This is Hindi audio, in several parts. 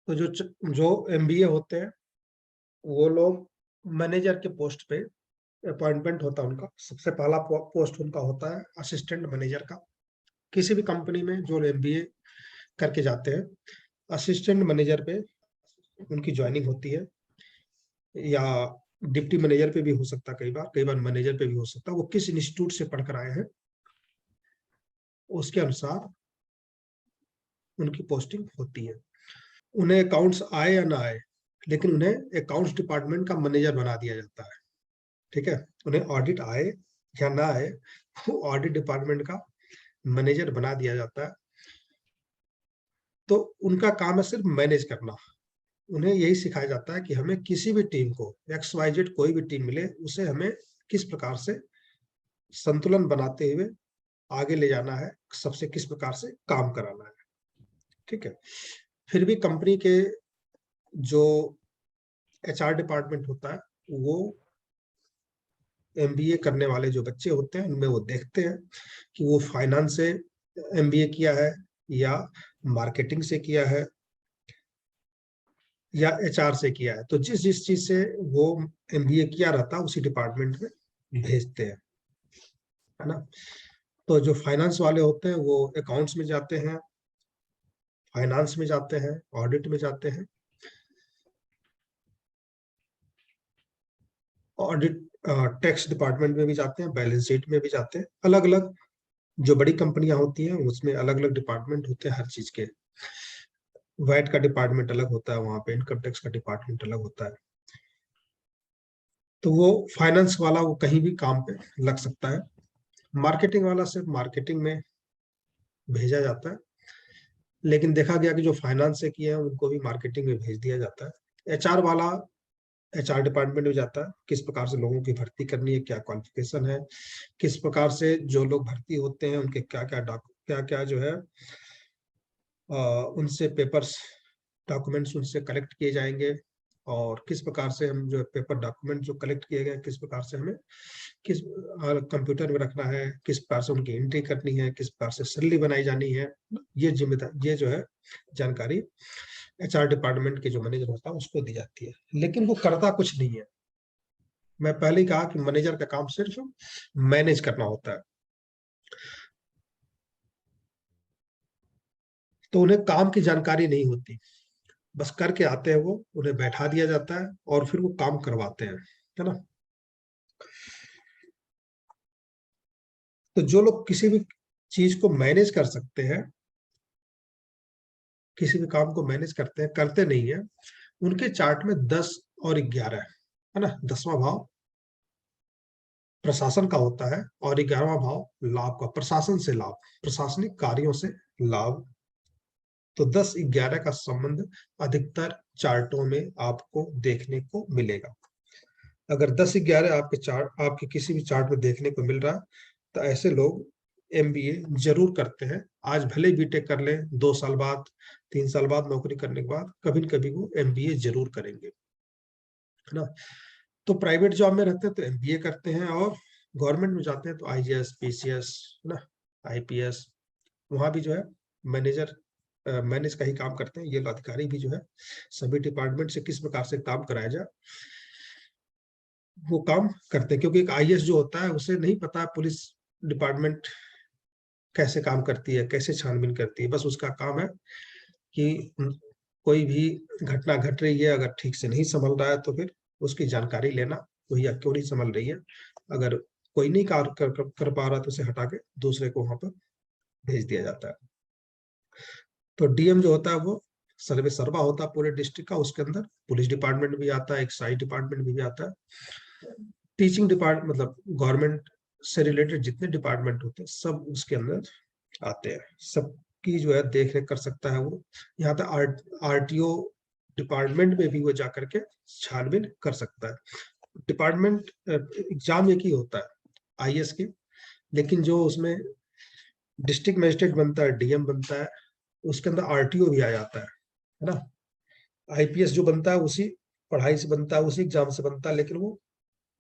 तो जो एमबीए होते हैं वो लोग मैनेजर के पोस्ट पे अपॉइंटमेंट होता है उनका। सबसे पहला पोस्ट उनका होता है असिस्टेंट मैनेजर का। किसी भी कंपनी में जो एमबीए करके जाते हैं, असिस्टेंट मैनेजर पे उनकी ज्वाइनिंग होती है, या डिप्टी मैनेजर पे भी हो सकता है, कई बार मैनेजर पे भी हो सकता है। वो किस इंस्टीट्यूट से पढ़कर आए हैं उसके अनुसार उनकी पोस्टिंग होती है। उन्हें अकाउंट्स आए या ना आए, लेकिन उन्हें अकाउंट्स डिपार्टमेंट का मैनेजर बना दिया जाता है। ठीक है, उन्हें ऑडिट आए या ना आए, वो ऑडिट डिपार्टमेंट का मैनेजर बना दिया जाता है। तो उनका काम है सिर्फ मैनेज करना। उन्हें यही सिखाया जाता है कि हमें किसी भी टीम को, एक्स वाई जेड कोई भी टीम मिले, उसे हमें किस प्रकार से संतुलन बनाते हुए आगे ले जाना है, सबसे किस प्रकार से काम कराना है। ठीक है, फिर भी कंपनी के जो एचआर डिपार्टमेंट होता है वो एमबीए करने वाले जो बच्चे होते हैं उनमें वो देखते हैं कि वो फाइनेंस से एमबीए किया है, या मार्केटिंग से किया है, या एचआर से किया है। तो जिस जिस चीज से वो एमबीए किया रहता है उसी डिपार्टमेंट में भेजते हैं, है ना। तो जो फाइनेंस वाले होते हैं वो अकाउंट्स में जाते हैं, फाइनेंस में जाते हैं, ऑडिट में जाते हैं, ऑडिट टैक्स डिपार्टमेंट में भी जाते हैं, बैलेंस शीट में भी जाते हैं। अलग अलग जो बड़ी कंपनियां होती हैं उसमें अलग अलग डिपार्टमेंट होते हैं हर चीज के। वैट का डिपार्टमेंट अलग होता है, वहां पे इनकम टैक्स का डिपार्टमेंट अलग होता है। तो वो फाइनेंस वाला वो कहीं भी काम पे लग सकता है। मार्केटिंग वाला सिर्फ मार्केटिंग में भेजा जाता है, लेकिन देखा गया कि जो फाइनेंस से किए हैं उनको भी मार्केटिंग में भेज दिया जाता है। एचआर वाला एचआर डिपार्टमेंट में जाता है, किस प्रकार से लोगों की भर्ती करनी है, क्या क्वालिफिकेशन है, किस प्रकार से जो लोग भर्ती होते हैं उनके क्या क्या जो है उनसे पेपर्स डॉक्यूमेंट्स उनसे कलेक्ट किए जाएंगे, और किस प्रकार से हम जो पेपर डॉक्यूमेंट जो कलेक्ट किए गए किस प्रकार से हमें किस कंप्यूटर में रखना है, किस प्रकार से उनकी एंट्री करनी है, किस प्रकार से सैलरी बनाई जानी है। ये जिम्मेदारी, ये जो है जानकारी एचआर डिपार्टमेंट के जो मैनेजर होता है उसको दी जाती है, लेकिन वो करता कुछ नहीं है। मैं पहले ही कहा कि मैनेजर का काम सिर्फ मैनेज करना होता है। तो उन्हें काम की जानकारी नहीं होती, बस करके आते हैं वो, उन्हें बैठा दिया जाता है और फिर वो काम करवाते हैं, है ना। तो जो लोग किसी भी चीज को मैनेज कर सकते हैं, किसी भी काम को मैनेज करते हैं, करते नहीं है, उनके चार्ट में 10 और 11 है ना। 10वां भाव प्रशासन का होता है और 11वां भाव लाभ का, प्रशासन से लाभ, प्रशासनिक कार्यों से लाभ। तो 10-11 का संबंध अधिकतर चार्टों में आपको देखने को मिलेगा। अगर 10-11 आपके चार्ट, आपके किसी भी चार्ट में देखने को मिल रहा है, तो ऐसे लोग एमबीए जरूर करते हैं। आज भले बीटेक कर लें, 2 साल बाद, 3 साल बाद नौकरी करने के बाद कभी न कभी वो एमबीए जरूर करेंगे, है ना। तो प्राइवेट जॉब में रहते हैं तो एमबीए करते हैं, और गवर्नमेंट में जाते हैं तो आईजीएस, पीसीएस, है ना, आईपीएस, वहां भी जो है मैनेजर मैनेज का ही काम करते हैं। ये अधिकारी भी जो है सभी डिपार्टमेंट से किस प्रकार से काम कराया जाए वो काम करते हैं, क्योंकि एक आईएएस जो होता है उसे नहीं पता पुलिस डिपार्टमेंट कैसे काम करती है, कैसे छानबीन करती है। बस उसका काम है कि कोई भी घटना घट रही है, अगर ठीक से नहीं संभल रहा है तो फिर उसकी जानकारी लेना, भैया क्यों नहीं संभल रही है। अगर कोई नहीं कर पा रहा तो उसे हटा के दूसरे को वहां पर भेज दिया जाता है। तो डीएम जो होता है वो सर्वे सर्वा होता है पूरे डिस्ट्रिक्ट का, उसके अंदर पुलिस डिपार्टमेंट भी आता है, एक्साइज डिपार्टमेंट भी आता है, टीचिंग डिपार्टमेंट, मतलब गवर्नमेंट से रिलेटेड जितने डिपार्टमेंट होते हैं सब उसके अंदर आते हैं। सबकी जो है देख रेख कर सकता है वो। यहाँ तक आरटीओ डिपार्टमेंट में भी वो जा करके छानबीन कर सकता है। डिपार्टमेंट एग्जाम एक ही होता है आईएएस की, लेकिन जो उसमें डिस्ट्रिक्ट मजिस्ट्रेट बनता है, डीएम बनता है, उसके अंदर आरटीओ भी आ जाता है ना। आईपीएस जो बनता है उसी पढ़ाई से बनता है, उसी एग्जाम से बनता है, लेकिन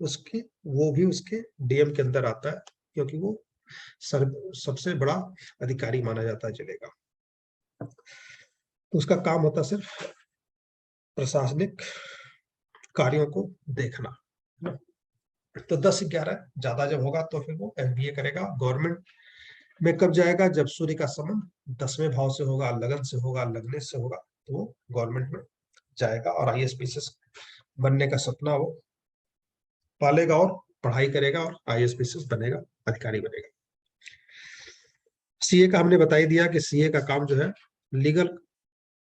उसकी वो भी उसके डीएम के अंदर आता है, क्योंकि वो सबसे बड़ा अधिकारी माना जाता है जिले का। तो उसका काम होता है सिर्फ प्रशासनिक कार्यों को देखना, है ना? तो 10-11 ज्यादा जब होगा तो फिर वो एमबीए करेगा। गवर्नमेंट में कब जाएगा? जब सूर्य का संबंध 10वें भाव से होगा, लगन से होगा, लगने से होगा, तो वो गवर्नमेंट में जाएगा और आईएएस पीसीएस बनने का सपना वो पालेगा और पढ़ाई करेगा और आईएएस पीसीएस बनेगा, अधिकारी बनेगा। सीए का हमने बता ही दिया कि सीए का काम जो है लीगल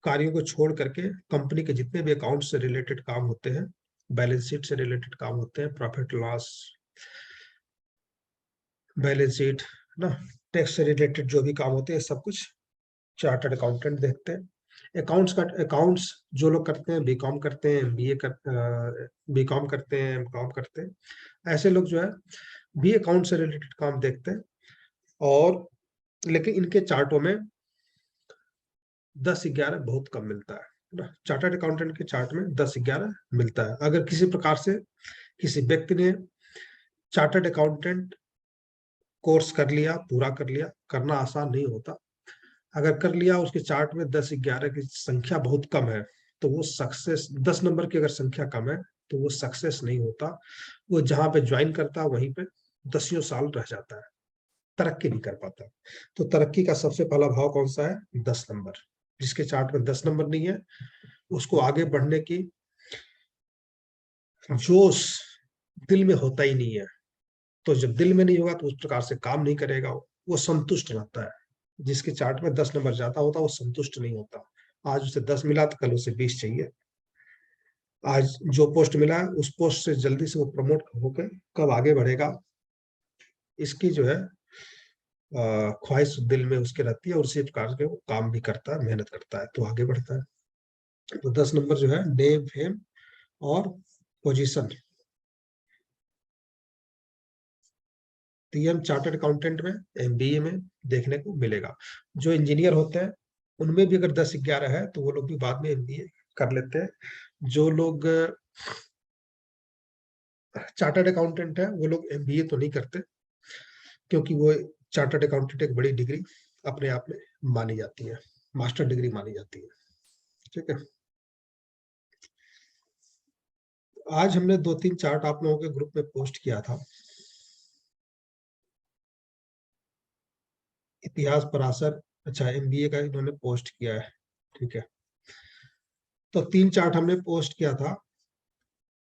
कार्यों को छोड़ करके कंपनी के जितने भी अकाउंट से रिलेटेड काम होते हैं, बैलेंस शीट से रिलेटेड काम होते हैं, प्रॉफिट लॉस, बैलेंस शीट, ना, टैक्स से रिलेटेड जो भी काम होते हैं सब कुछ चार्टर्ड अकाउंटेंट देखते हैं। अकाउंट्स जो लोग करते हैं, बीकॉम करते हैं, बीकॉम करते हैं, एमकॉम करते हैं, ऐसे लोग जो है भी अकाउंट से रिलेटेड काम देखते हैं। और लेकिन इनके चार्टों में 10-11 बहुत कम मिलता है ना। चार्टर्ड अकाउंटेंट के चार्ट में 10-11 मिलता है। अगर किसी प्रकार से किसी व्यक्ति ने चार्टर्ड अकाउंटेंट कोर्स कर लिया, पूरा कर लिया, करना आसान नहीं होता। अगर कर लिया, उसके चार्ट में 10-11 की संख्या बहुत कम है, तो वो सक्सेस, 10 नंबर की अगर संख्या कम है तो वो सक्सेस नहीं होता। वो जहां पे ज्वाइन करता है वहीं पे दसियों साल रह जाता है, तरक्की नहीं कर पाता। तो तरक्की का सबसे पहला भाव कौन सा है? 10 नंबर। जिसके चार्ट में 10 नंबर नहीं है, उसको आगे बढ़ने की जोश दिल में होता ही नहीं है। तो जब दिल में नहीं होगा तो उस प्रकार से काम नहीं करेगा, वो संतुष्ट रहता है। जिसके चार्ट में 10 नंबर ज्यादा होता है वो संतुष्ट नहीं होता। आज उसे 10 मिला तो कल उसे 20 चाहिए। आज जो पोस्ट मिला है उस पोस्ट से जल्दी से वो प्रमोट होकर कब आगे बढ़ेगा, इसकी जो है ख्वाहिश दिल में उसके रहती है, और उसी प्रकार के वो काम भी करता है, मेहनत करता है तो आगे बढ़ता है। तो 10 नंबर जो है नेम, फेम और पोजीशन, टीएम चार्टर्ड अकाउंटेंट में, एमबीए में देखने को मिलेगा। जो इंजीनियर होते हैं उनमें भी अगर 10-11 है तो वो लोग भी बाद में एमबीए कर लेते हैं। जो लोग चार्टर्ड अकाउंटेंट है वो लोग एमबीए तो नहीं करते, क्योंकि वो चार्टर्ड अकाउंटेंट एक बड़ी डिग्री अपने आप में मानी जाती है, मास्टर डिग्री मानी जाती है। ठीक है। आज हमने 2-3 चार्ट आप लोगों के ग्रुप में पोस्ट किया था। इतिहास पराशर, अच्छा, एमबीए का इन्होंने पोस्ट किया है। ठीक है। तो 3 चार्ट हमने पोस्ट किया था।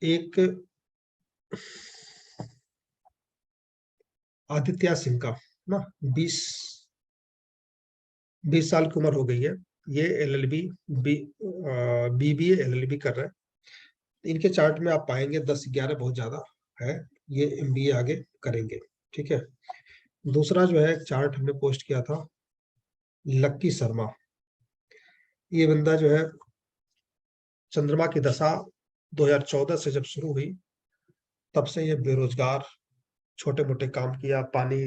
एक आदित्य सिंह का ना, 20 साल की उम्र हो गई है। ये एलएलबी, बीबीए एलएलबी कर रहे हैं। इनके चार्ट में आप पाएंगे 10-11 बहुत ज्यादा है, ये एमबीए आगे करेंगे। ठीक है। दूसरा जो है एक चार्ट हमने पोस्ट किया था, लक्की शर्मा। ये बंदा जो है चंद्रमा की दशा 2014 से जब शुरू हुई तब से ये बेरोजगार, छोटे मोटे काम किया, पानी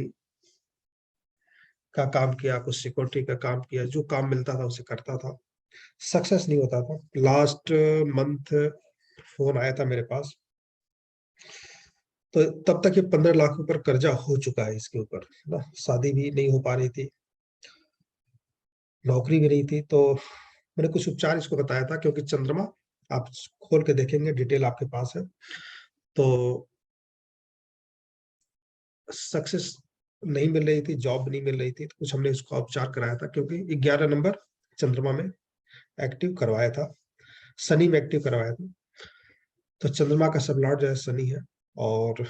का काम किया, कुछ सिक्योरिटी का काम किया, जो काम मिलता था उसे करता था, सक्सेस नहीं होता था। लास्ट मंथ फोन आया था मेरे पास, तो तब तक ये 15 लाख ऊपर कर्जा हो चुका है इसके ऊपर ना। शादी भी नहीं हो पा रही थी, नौकरी भी नहीं थी। तो मैंने कुछ उपचार इसको बताया था, क्योंकि चंद्रमा आप खोल के देखेंगे, डिटेल आपके पास है, तो सक्सेस नहीं मिल रही थी, जॉब नहीं मिल रही थी, तो कुछ हमने इसका उपचार कराया था। क्योंकि 11 नंबर चंद्रमा में एक्टिव करवाया था, शनि में एक्टिव करवाया था। तो चंद्रमा का सब लॉर्ड जो है शनि है, और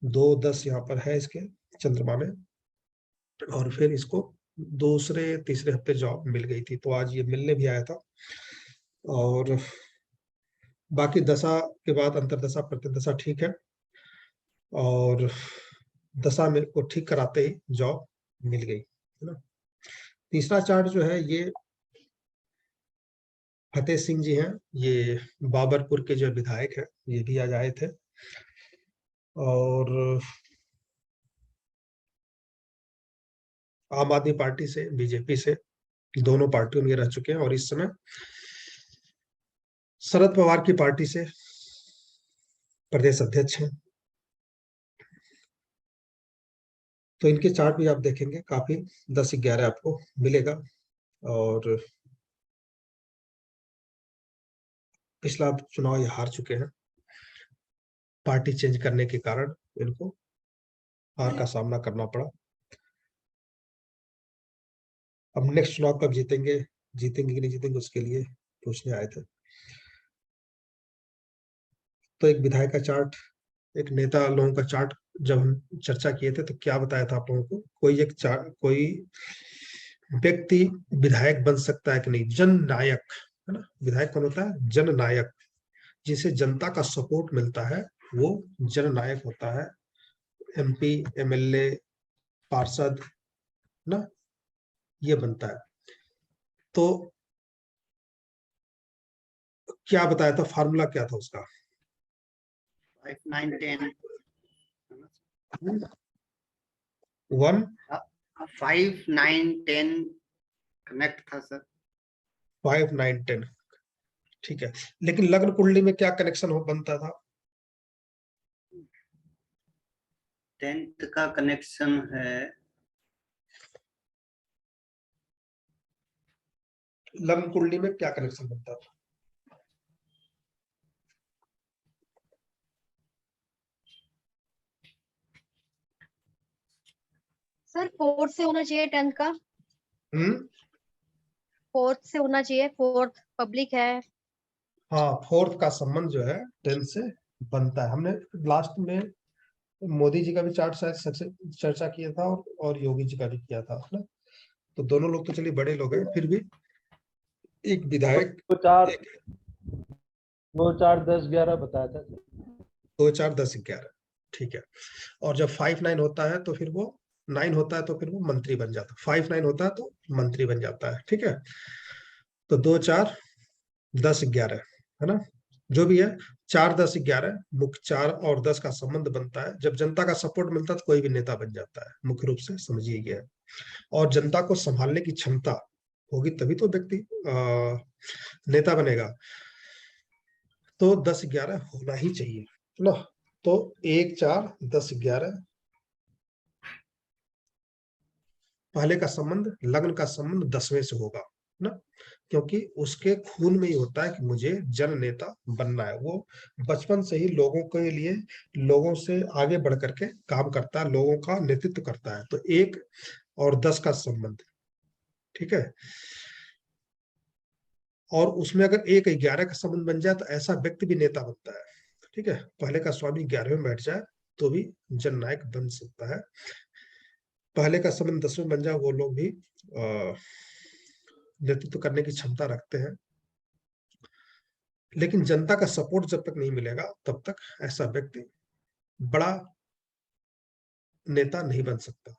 2-10 यहाँ पर है इसके चंद्रमा में। और फिर इसको दूसरे तीसरे हफ्ते जॉब मिल गई थी, तो आज ये मिलने भी आया था। और बाकी दशा के बाद अंतरदशा प्रत्यदशा ठीक है, और दशा में को ठीक कराते ही जॉब मिल गई, है ना। तीसरा चार्ट जो है ये फतेह सिंह जी हैं, ये बाबरपुर के जो विधायक है, ये भी आज आए थे। और आम आदमी पार्टी से, बीजेपी से, दोनों पार्टियों में रह चुके हैं, और इस समय शरद पवार की पार्टी से प्रदेश अध्यक्ष हैं। तो इनके चार्ट भी आप देखेंगे, काफी 10-11 आपको मिलेगा। और पिछला चुनाव ये हार चुके हैं, पार्टी चेंज करने के कारण इनको हार का सामना करना पड़ा। अब नेक्स्ट चुनाव कब जीतेंगे कि नहीं जीतेंगे उसके लिए पूछने आए थे। तो एक विधायक का चार्ट, एक नेता लोगों का चार्ट जब हम चर्चा किए थे तो क्या बताया था आप लोगों को, कोई व्यक्ति विधायक बन सकता है कि नहीं, जननायक, है ना। विधायक कौन होता है? जननायक, जिसे जनता का सपोर्ट मिलता है वो जननायक होता है। एमपी, एमएलए, पार्षद ना, ये बनता है। तो क्या बताया था, फार्मूला क्या था उसका? 5, 9, 10 1 5, 9, 10 कनेक्ट था सर। 5, 9, 10, ठीक है। लेकिन लग्न कुंडली में क्या कनेक्शन हो बनता था? 10th का कनेक्शन है, लग्न कुंडली में क्या कनेक्शन बनता था? सर 4th से होना चाहिए 10th का। 4th से होना चाहिए, 4th पब्लिक है। हाँ, 4th का संबंध जो है 10th से बनता है। हमने लास्ट में मोदी जी का भी चार्ट शायद चर्चा किया था और योगी जी का भी किया था ना। तो दोनों लोग तो चलिए बड़े लोग हैं, फिर भी एक विधायक 2, 4, 10, 11 बताया था। 2, 4, 10, 11, ठीक है। और जब 5, 9 होता है तो फिर वो 9 होता है तो फिर वो मंत्री बन जाता है। 5, 9 होता है तो मंत्री बन जाता है, ठीक है। तो 2, 4, 10, 11, है ना, जो भी है। 4, 10, 11 मुख्य 4 और 10 का संबंध बनता है। जब जनता का सपोर्ट मिलता है तो कोई भी नेता बन जाता है, मुख्य रूप से समझिए गया है। और जनता को संभालने की क्षमता होगी तभी तो व्यक्ति नेता बनेगा। तो 10, 11 होना ही चाहिए ना। तो 1, 4, 10, 11 पहले का संबंध, लग्न का संबंध 10वें से होगा ना, क्योंकि उसके खून में ही होता है कि मुझे जन नेता बनना है। वो बचपन से ही लोगों के लिए, लोगों से आगे बढ़ करके काम करता है, लोगों का नेतृत्व करता है। तो 1 और 10 का संबंध, ठीक है। और उसमें अगर 1, 11 का संबंध बन जाए तो ऐसा व्यक्ति भी नेता बनता है, ठीक है। पहले का स्वामी 11वें में बैठ जाए तो भी जननायक बन सकता है। पहले का संबंध 10वें बन जाए, वो लोग भी नेतृत्व करने की क्षमता रखते हैं। लेकिन जनता का सपोर्ट जब तक नहीं मिलेगा तब तक ऐसा व्यक्ति बड़ा नेता नहीं बन सकता,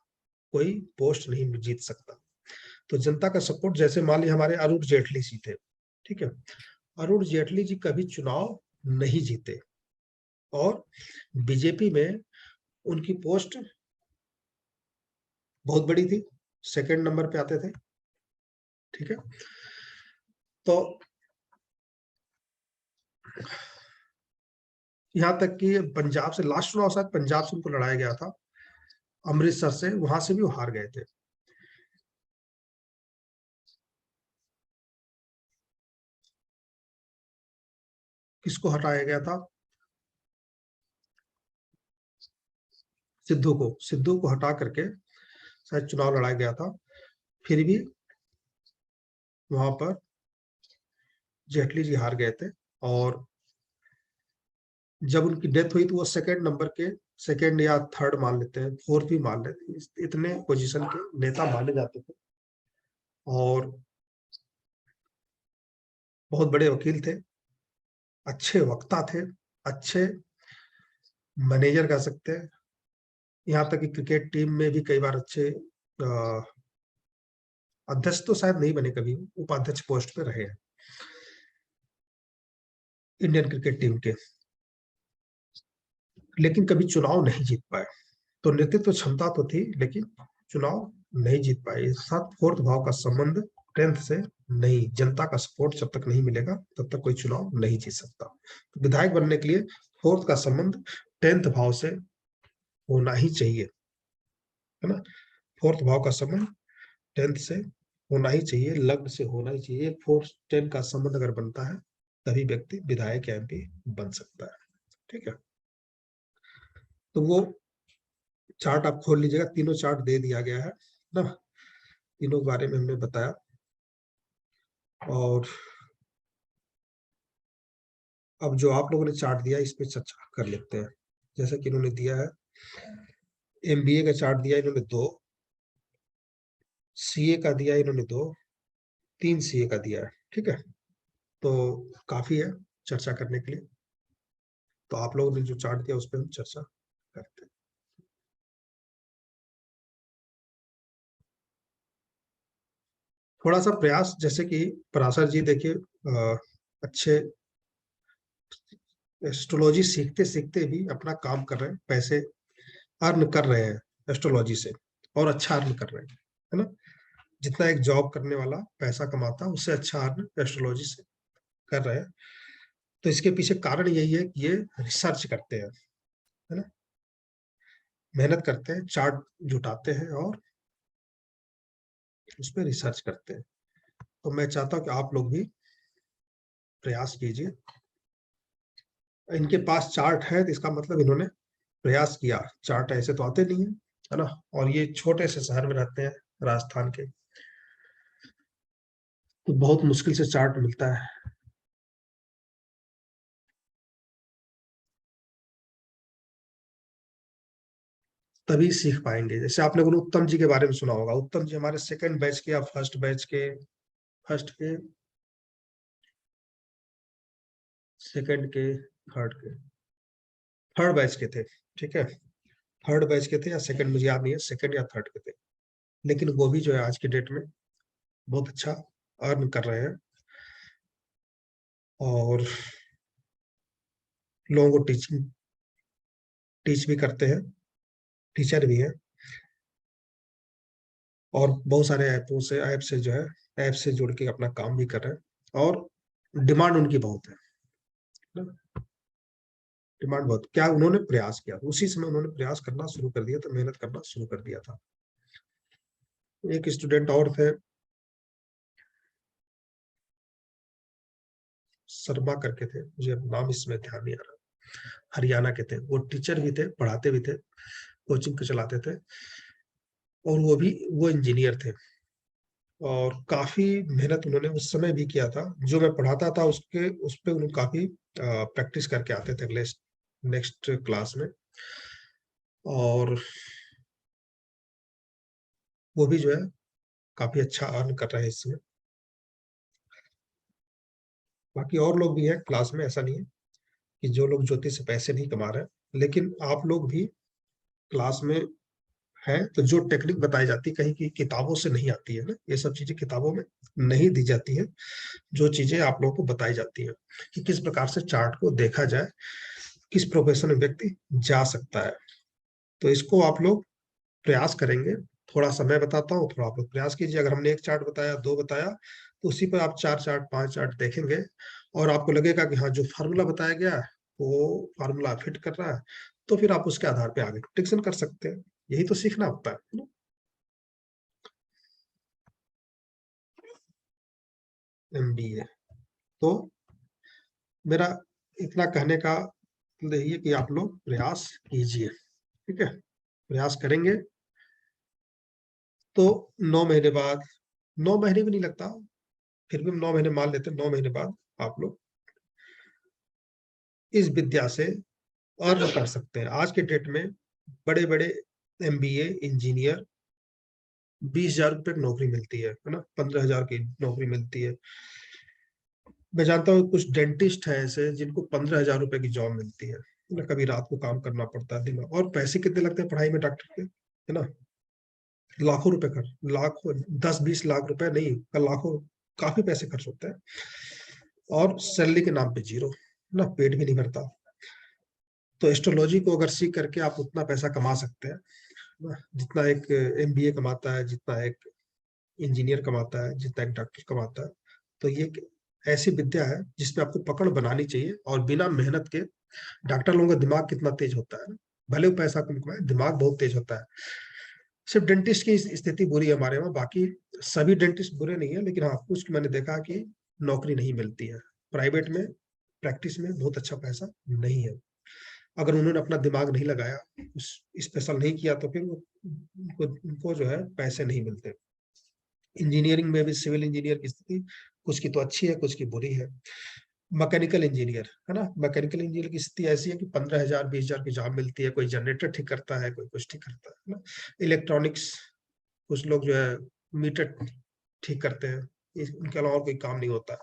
कोई पोस्ट नहीं जीत सकता। तो जनता का सपोर्ट, जैसे मान लीजिए हमारे अरुण जेटली जी थे, ठीक है। अरुण जेटली जी कभी चुनाव नहीं जीते और बीजेपी में उनकी पोस्ट बहुत बड़ी थी, सेकंड नंबर पे आते थे, ठीक है। तो यहाँ तक कि पंजाब से लास्ट चुनाव शायद पंजाब से उनको लड़ाया गया था, अमृतसर से, वहां से भी वो हार गए थे। किसको हटाया गया था? सिद्धू को हटा करके शायद चुनाव लड़ाया गया था। फिर भी वहां पर जेटली जी हार गए थे। और जब उनकी डेथ हुई तो वो सेकंड नंबर के, सेकंड या थर्ड मान लेते हैं, फोर्थ भी मान लेते हैं, इतने पोजीशन के नेता माने जाते थे। और बहुत बड़े वकील थे, अच्छे वक्ता थे, अच्छे मैनेजर कह सकते हैं। यहाँ तक कि क्रिकेट टीम में भी कई बार अच्छे अध्यक्ष तो शायद नहीं बने, कभी उपाध्यक्ष पोस्ट पे रहे हैं इंडियन क्रिकेट टीम के, लेकिन कभी चुनाव नहीं जीत पाए। तो नेतृत्व क्षमता तो थी लेकिन चुनाव नहीं जीत पाए। इस साथ 4th भाव का संबंध 10th से नहीं, जनता का सपोर्ट जब तक नहीं मिलेगा तब तक कोई चुनाव नहीं जीत सकता। तो विधायक बनने के लिए 4th का संबंध 10th भाव से होना ही चाहिए, है ना। 4th भाव का संबंध 10th से होना ही चाहिए, लग्न से होना ही चाहिए। 4, 10 का संबंध अगर बनता है तभी व्यक्ति विधायक या एमपी बन सकता है। ठीक है, तो वो चार्ट आप खोल लीजिएगा, तीनों चार्ट दे दिया गया है ना, तीनों के बारे में हमने बताया। और अब जो आप लोगों ने चार्ट दिया इस पे चर्चा कर लेते हैं। जैसा कि इन्होंने दिया है, एमबीए का चार्ट दिया इन्होंने 2, सीए का दिया इन्होंने 2, 3 सीए का दिया है। ठीक है, तो काफी है चर्चा करने के लिए। तो आप लोगों ने जो चार्ट दिया उस पर हम चर्चा करते हैं। थोड़ा सा प्रयास, जैसे कि पराशर जी देखिए अच्छे एस्ट्रोलॉजी सीखते सीखते भी अपना काम कर रहे हैं, पैसे अर्न कर रहे हैं एस्ट्रोलॉजी से, और अच्छा अर्न कर रहे हैं, है ना। जितना एक जॉब करने वाला पैसा कमाता है उससे अच्छा अर्न एस्ट्रोलॉजी से कर रहे हैं। तो इसके पीछे कारण यही है कि ये रिसर्च करते हैं, है ना, मेहनत करते हैं, चार्ट जुटाते हैं और उस पर रिसर्च करते हैं। तो मैं चाहता हूं कि आप लोग भी प्रयास कीजिए। इनके पास चार्ट है तो इसका मतलब इन्होंने प्रयास किया, चार्ट ऐसे तो आते नहीं है ना। और ये छोटे से शहर में रहते हैं राजस्थान के, तो बहुत मुश्किल से चार्ट मिलता है। तभी सीख पाएंगे। जैसे आप लोगों ने उत्तम जी के बारे में सुना होगा, उत्तम जी हमारे सेकंड बैच के या फर्स्ट बैच के, फर्स्ट के, सेकंड के, थर्ड बैच के थे। ठीक है, थर्ड बैच के थे या सेकंड, मुझे याद नहीं है, सेकंड या थर्ड के थे। लेकिन वो भी जो है आज की डेट में बहुत अच्छा अर्न कर रहे हैं और लोगों को टीच भी करते हैं, टीचर भी है। और बहुत सारे ऐप से जो है, ऐप से जुड़ के अपना काम भी कर रहे हैं और डिमांड उनकी बहुत है ना? डिमांड बहुत, क्या उन्होंने प्रयास किया, उसी समय उन्होंने प्रयास करना शुरू कर दिया था, मेहनत करना शुरू कर दिया था। एक स्टूडेंट और थे, शर्मा करके थे, मुझे नाम इसमें ध्यान नहीं आ रहा, हरियाणा के थे। वो टीचर भी थे, पढ़ाते भी थे, कोचिंग के चलाते थे, और वो इंजीनियर थे। और काफी मेहनत उन्होंने उस समय भी किया था। जो मैं पढ़ाता था उसके उस पे उन्होंने काफी प्रैक्टिस करके आते थे अगले नेक्स्ट क्लास में, और वो भी जो है काफी अच्छा अर्न कर रहे हैं इसमें। बाकी और लोग भी हैं क्लास में, ऐसा नहीं है कि जो लोग ज्योतिष से पैसे नहीं कमा रहे हैं, लेकिन आप लोग भी क्लास में है तो जो टेक्निक बताई जाती है कहीं की किताबों से नहीं आती है ना, ये सब चीजें किताबों में नहीं दी जाती है। जो चीजें आप लोगों को बताई जाती है कि किस प्रकार से चार्ट को देखा जाए, किस प्रोफेशन में व्यक्ति जा सकता है। तो इसको आप लोग प्रयास करेंगे, थोड़ा समय बताता हूँ, थोड़ा आप लोग प्रयास कीजिए। अगर हमने एक चार्ट बताया, 2 बताया, तो उसी पर आप 4 चार्ट, 5 चार्ट देखेंगे और आपको लगेगा कि हाँ, जो फार्मूला बताया गया है वो फार्मूला फिट कर रहा है, तो फिर आप उसके आधार पे आगे प्रेडिक्शन कर सकते हैं। यही तो सीखना होता है ना। एमबीए, तो मेरा इतना कहने का यही है कि आप लोग प्रयास कीजिए। ठीक है, प्रयास करेंगे तो 9 महीने बाद, 9 महीने भी नहीं लगता, फिर भी हम 9 महीने मान लेते हैं, 9 महीने बाद आप लोग इस विद्या से अर्न कर सकते हैं। आज के डेट में बड़े बड़े एमबीए इंजीनियर 20,000 रुपए की नौकरी मिलती है ना, 15,000 की नौकरी मिलती है। मैं जानता हूँ कुछ डेंटिस्ट है ऐसे जिनको 15,000 रुपए की जॉब मिलती है ना, कभी रात को काम करना पड़ता है दिमाग। और पैसे कितने लगते हैं पढ़ाई में डॉक्टर के, है ना, लाखों रुपए खर्च, लाखों, 10-20 लाख रुपए नहीं, लाखों, काफी पैसे खर्च होते हैं। और सैलरी के नाम पे जीरो ना, पेट भी नहीं भरता। तो एस्ट्रोलॉजी को अगर सीख करके आप उतना पैसा कमा सकते हैं ना, जितना एक एमबीए कमाता है, जितना एक इंजीनियर कमाता है, जितना एक डॉक्टर कमाता है। तो ये एक ऐसी विद्या है जिसपे आपको पकड़ बनानी चाहिए, और बिना मेहनत के। डॉक्टर लोगों का दिमाग कितना तेज होता है, भले वो पैसा कम कमाए, दिमाग बहुत तेज होता है। सिर्फ डेंटिस्ट की स्थिति बुरी है हमारे वहाँ, बाकी सभी डेंटिस्ट बुरे नहीं है, लेकिन हाँ, कुछ मैंने देखा कि नौकरी नहीं मिलती है प्राइवेट में। प्रैक्टिस में बहुत अच्छा पैसा नहीं है। अगर उन्होंने अपना दिमाग नहीं लगाया, स्पेशल नहीं किया, तो फिर उनको जो है पैसे नहीं मिलते। इंजीनियरिंग में भी सिविल इंजीनियर की स्थिति कुछ की तो अच्छी है, कुछ की बुरी है। मैकेनिकल इंजीनियर है ना, मैकेनिकल इंजीनियर की स्थिति ऐसी है कि 15,000 20,000 की जॉब मिलती है। कोई जनरेटर ठीक करता है, कोई कुछ ठीक करता है ना। इलेक्ट्रॉनिक्स, कुछ लोग जो है मीटर ठीक करते हैं, उनके अलावा और कोई काम नहीं होता।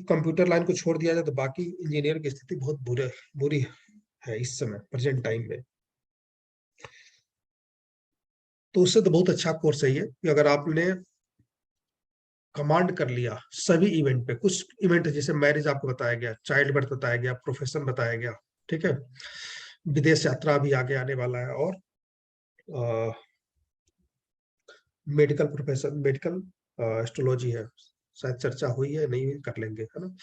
कंप्यूटर लाइन को छोड़ दिया जाए तो बाकी इंजीनियर की स्थिति बहुत बुरी है इस समय प्रेजेंट टाइम में। तो उससे तो बहुत अच्छा कोर्स है ये कि अगर आपने कमांड कर लिया सभी इवेंट पे, कुछ इवेंट जैसे मैरिज आपको बताया गया, चाइल्ड बर्थ बताया गया, प्रोफेशन बताया गया, ठीक है, विदेश यात्रा भी आगे आने वाला है, और मेडिकल प्रोफेशन, मेडिकल एस्ट्रोलॉजी है, शायद चर्चा हुई है, नहीं हुई कर लेंगे, है ना।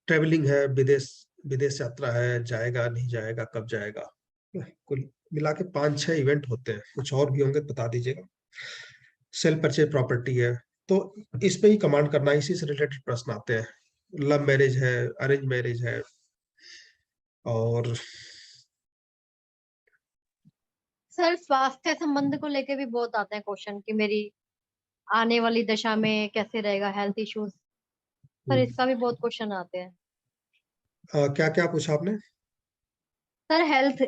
ट्रेवलिंग है, विदेश यात्रा है, जाएगा नहीं जाएगा, कब जाएगा, कुल मिला के 5-6 इवेंट होते हैं, कुछ और भी होंगे बता दीजिएगा। सेल परचेज प्रॉपर्टी है, तो इस पे ही कमांड करना, इसी से रिलेटेड प्रश्न आते हैं। लव मैरिज है, अरेंज मैरिज है, और सर स्वास्थ्य संबंध को लेके भी बहुत आते हैं क्वेश्चन कि मेरी आने वाली दशा में कैसे रहेगा, हेल्थ इश्यूज। सर इसका भी बहुत क्वेश्चन आते हैं। क्या क्या पूछा आपने? सर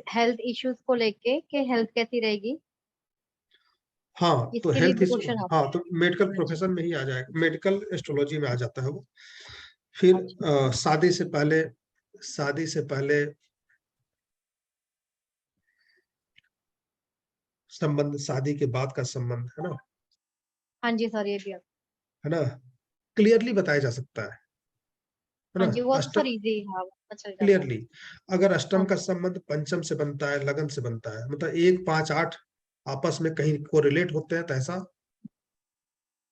हेल्थ इश्यूज को लेके कि हेल्थ कैसी रहेगी, हाँ, तो इसके लिए हेल्थ भी इशू, क्वेश्चन आते हाँ, हैं। तो मेडिकल हाँ जी। प्रोफेशन में ही आ जाएगा, मेडिकल एस्ट्रोलॉजी में आ जाता है वो। फिर अच्छा। शादी से पहले संबंध, शादी के बाद का संबंध, है ना, हाँ जी सर, ये भी है ना, क्लियरली बताया जा सकता है हाँ ना। जी, वो तो अष्टम, सर इजी, हाँ पता चल जाता है। क्लियरली, अगर अष्टम हाँ का जी। संबंध पंचम से बनता है, लगन से बनता है, मतलब 1 5 8 आपस में कहीं को रिलेट होते हैं, तो ऐसा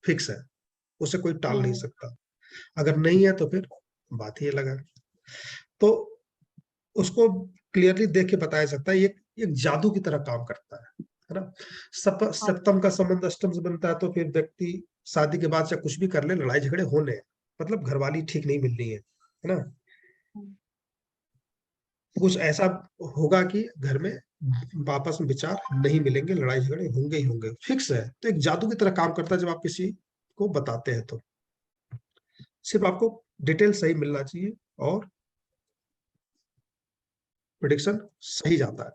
फिक्स है, उसे कोई टाल नहीं हम्म। सकता। अगर नहीं है तो फिर बात ही अलग है। तो उसको क्लियरली देख के बताया सकता है, ये एक जादू की तरह काम करता है ना। हाँ जी। सप्तम का संबंध अष्टम से बनता है, तो फिर व्यक्ति शादी के बाद चाहे कुछ भी कर ले, लड़ाई झगड़े होने हैं, मतलब घरवाली ठीक नहीं मिल रही है ना। हम्म। कुछ ऐसा होगा कि घर में आपस में विचार नहीं मिलेंगे, लड़ाई झगड़े होंगे ही होंगे, फिक्स है। तो एक जादू की तरह काम करता है जब आप किसी को बताते हैं, तो सिर्फ आपको डिटेल सही मिलना चाहिए और प्रेडिक्शन सही जाता है।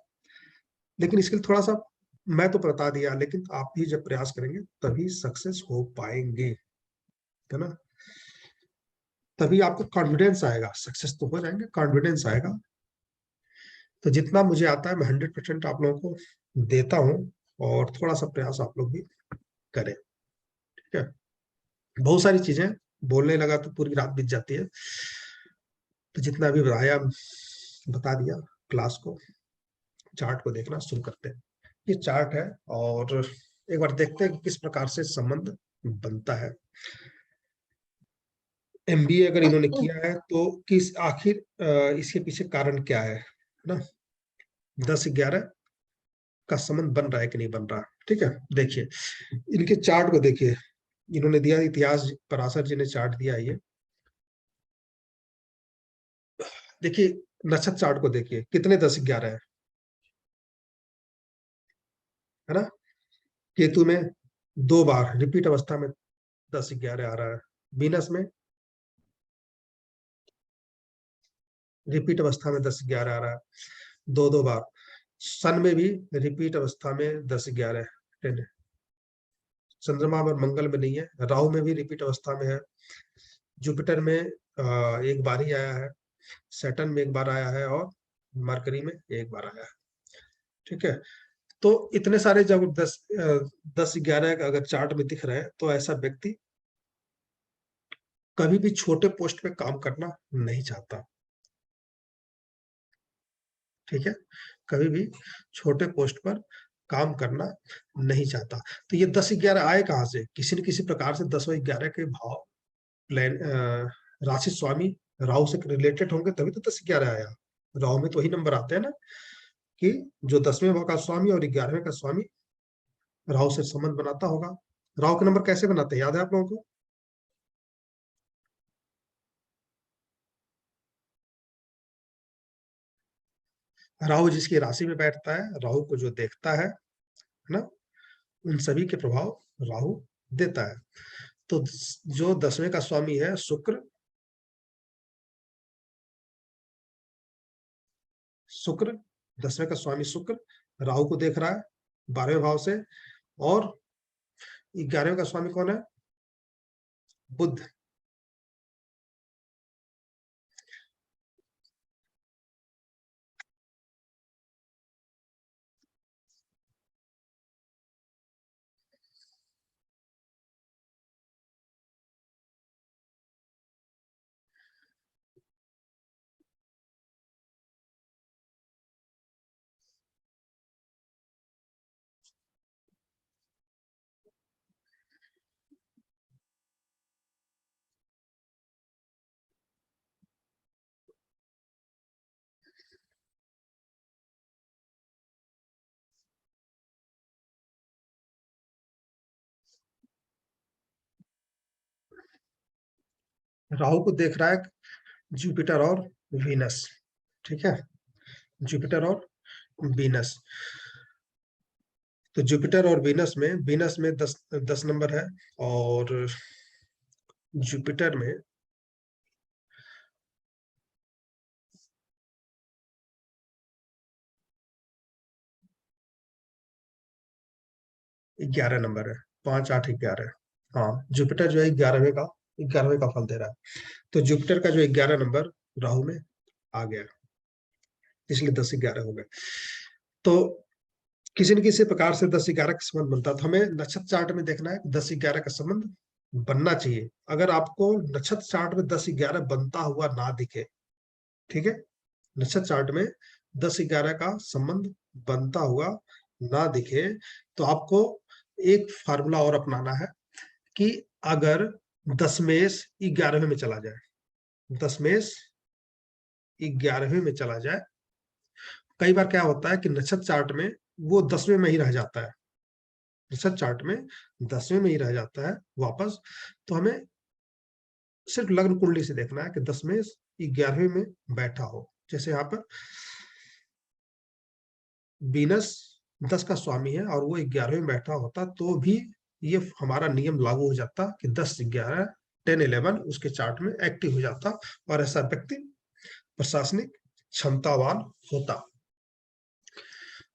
लेकिन इसके लिए थोड़ा सा, मैं तो बता दिया, लेकिन आप भी जब प्रयास करेंगे तभी सक्सेस हो पाएंगे, है ना। तभी आपको कॉन्फिडेंस आएगा, सक्सेस तो हो जाएंगे, कॉन्फिडेंस आएगा। तो जितना मुझे आता है मैं 100% आप लोगों को देता हूँ, और थोड़ा सा प्रयास आप लोग भी करें, ठीक है। बहुत सारी चीजें बोलने लगा तो पूरी रात बीत जाती है, तो जितना भी बताया बता दिया। क्लास को, चार्ट को देखना शुरू करते हैं। ये चार्ट है, और एक बार देखते हैं कि किस प्रकार से संबंध बनता है। एमबीए अगर इन्होंने किया है तो किस आखिर इसके पीछे कारण क्या है ना। 10-11 का संबंध बन रहा है कि नहीं बन रहा, ठीक है। देखिए इनके चार्ट को देखिए, इन्होंने दिया इतिहास, पराशर जी ने चार्ट दिया है ये। देखिए नक्षत्र चार्ट को देखिए, कितने 10-11 है ना। केतु में 2 बार रिपीट अवस्था में 10-11 आ रहा है। वीनस में रिपीट अवस्था में 10-11 आ रहा है, 2-2 बार। सन में भी रिपीट अवस्था में 10-11 10। चंद्रमा और मंगल में नहीं है, राहु में भी रिपीट अवस्था में है, जुपिटर में एक बार ही आया है, सैटर्न में एक बार आया है, और मरकरी में एक बार आया है, ठीक है। तो इतने सारे जब 10-11 अगर चार्ट में दिख रहे हैं, तो ऐसा व्यक्ति कभी भी छोटे पोस्ट पे काम करना नहीं चाहता, ठीक है। कभी भी छोटे पोस्ट पर काम करना नहीं चाहता। तो ये 10-11 आए कहाँ से? किसी न किसी प्रकार से 10 और 11 के भाव प्लान राशि स्वामी राहु से रिलेटेड होंगे, तभी तो 10-11 आया। राहु में तो वही नंबर आते हैं ना, कि जो 10वें भाव का स्वामी और 11वें का स्वामी राहु से संबंध बनाता होगा। राहु के नंबर कैसे बनाते हैं, याद है आप लोगों को? राहु जिसकी राशि में बैठता है, राहु को जो देखता है ना, उन सभी के प्रभाव राहु देता है। तो जो 10वें का स्वामी है शुक्र, शुक्र 10वें का स्वामी शुक्र राहु को देख रहा है 12वें भाव से, और 11वें का स्वामी कौन है? बुध। राहु को देख रहा है जुपिटर और वीनस, ठीक है, जुपिटर और वीनस। तो जुपिटर और वीनस में 10 नंबर है, और जुपिटर में 11 नंबर है, 5, 8, 11। हाँ, जुपिटर जो है 11वें का फल दे रहा है। तो जुपिटर का जो 11 नंबर राहु में आ गया, इसलिए 10-11 हो गए। तो किसी न किसी प्रकार से 10-11 का संबंध बनता है। तो हमें नक्षत्र चार्ट में देखना है 10-11 का संबंध बनना चाहिए। अगर आपको नक्षत्र चार्ट में 10-11 बनता हुआ ना दिखे, ठीक है, नक्षत्र चार्ट में 10-11 का संबंध बनता हुआ ना दिखे, तो आपको एक फार्मूला और अपनाना है कि अगर दशमेश 11वें में चला जाए, दशमेश 11वें में चला जाए, कई बार क्या होता है कि नक्षत्र चार्ट में वो 10वें में ही रह जाता है, नक्षत्र चार्ट में 10वें में ही रह जाता है वापस। तो हमें सिर्फ लग्न कुंडली से देखना है कि दशमेश 11वें में बैठा हो। जैसे यहाँ पर वीनस 10 का स्वामी है और वो 11वें में बैठा होता, तो भी ये हमारा नियम लागू हो जाता कि 10-11 10-11 उसके चार्ट में एक्टिव हो जाता, और ऐसा व्यक्ति प्रशासनिक क्षमतावान होता।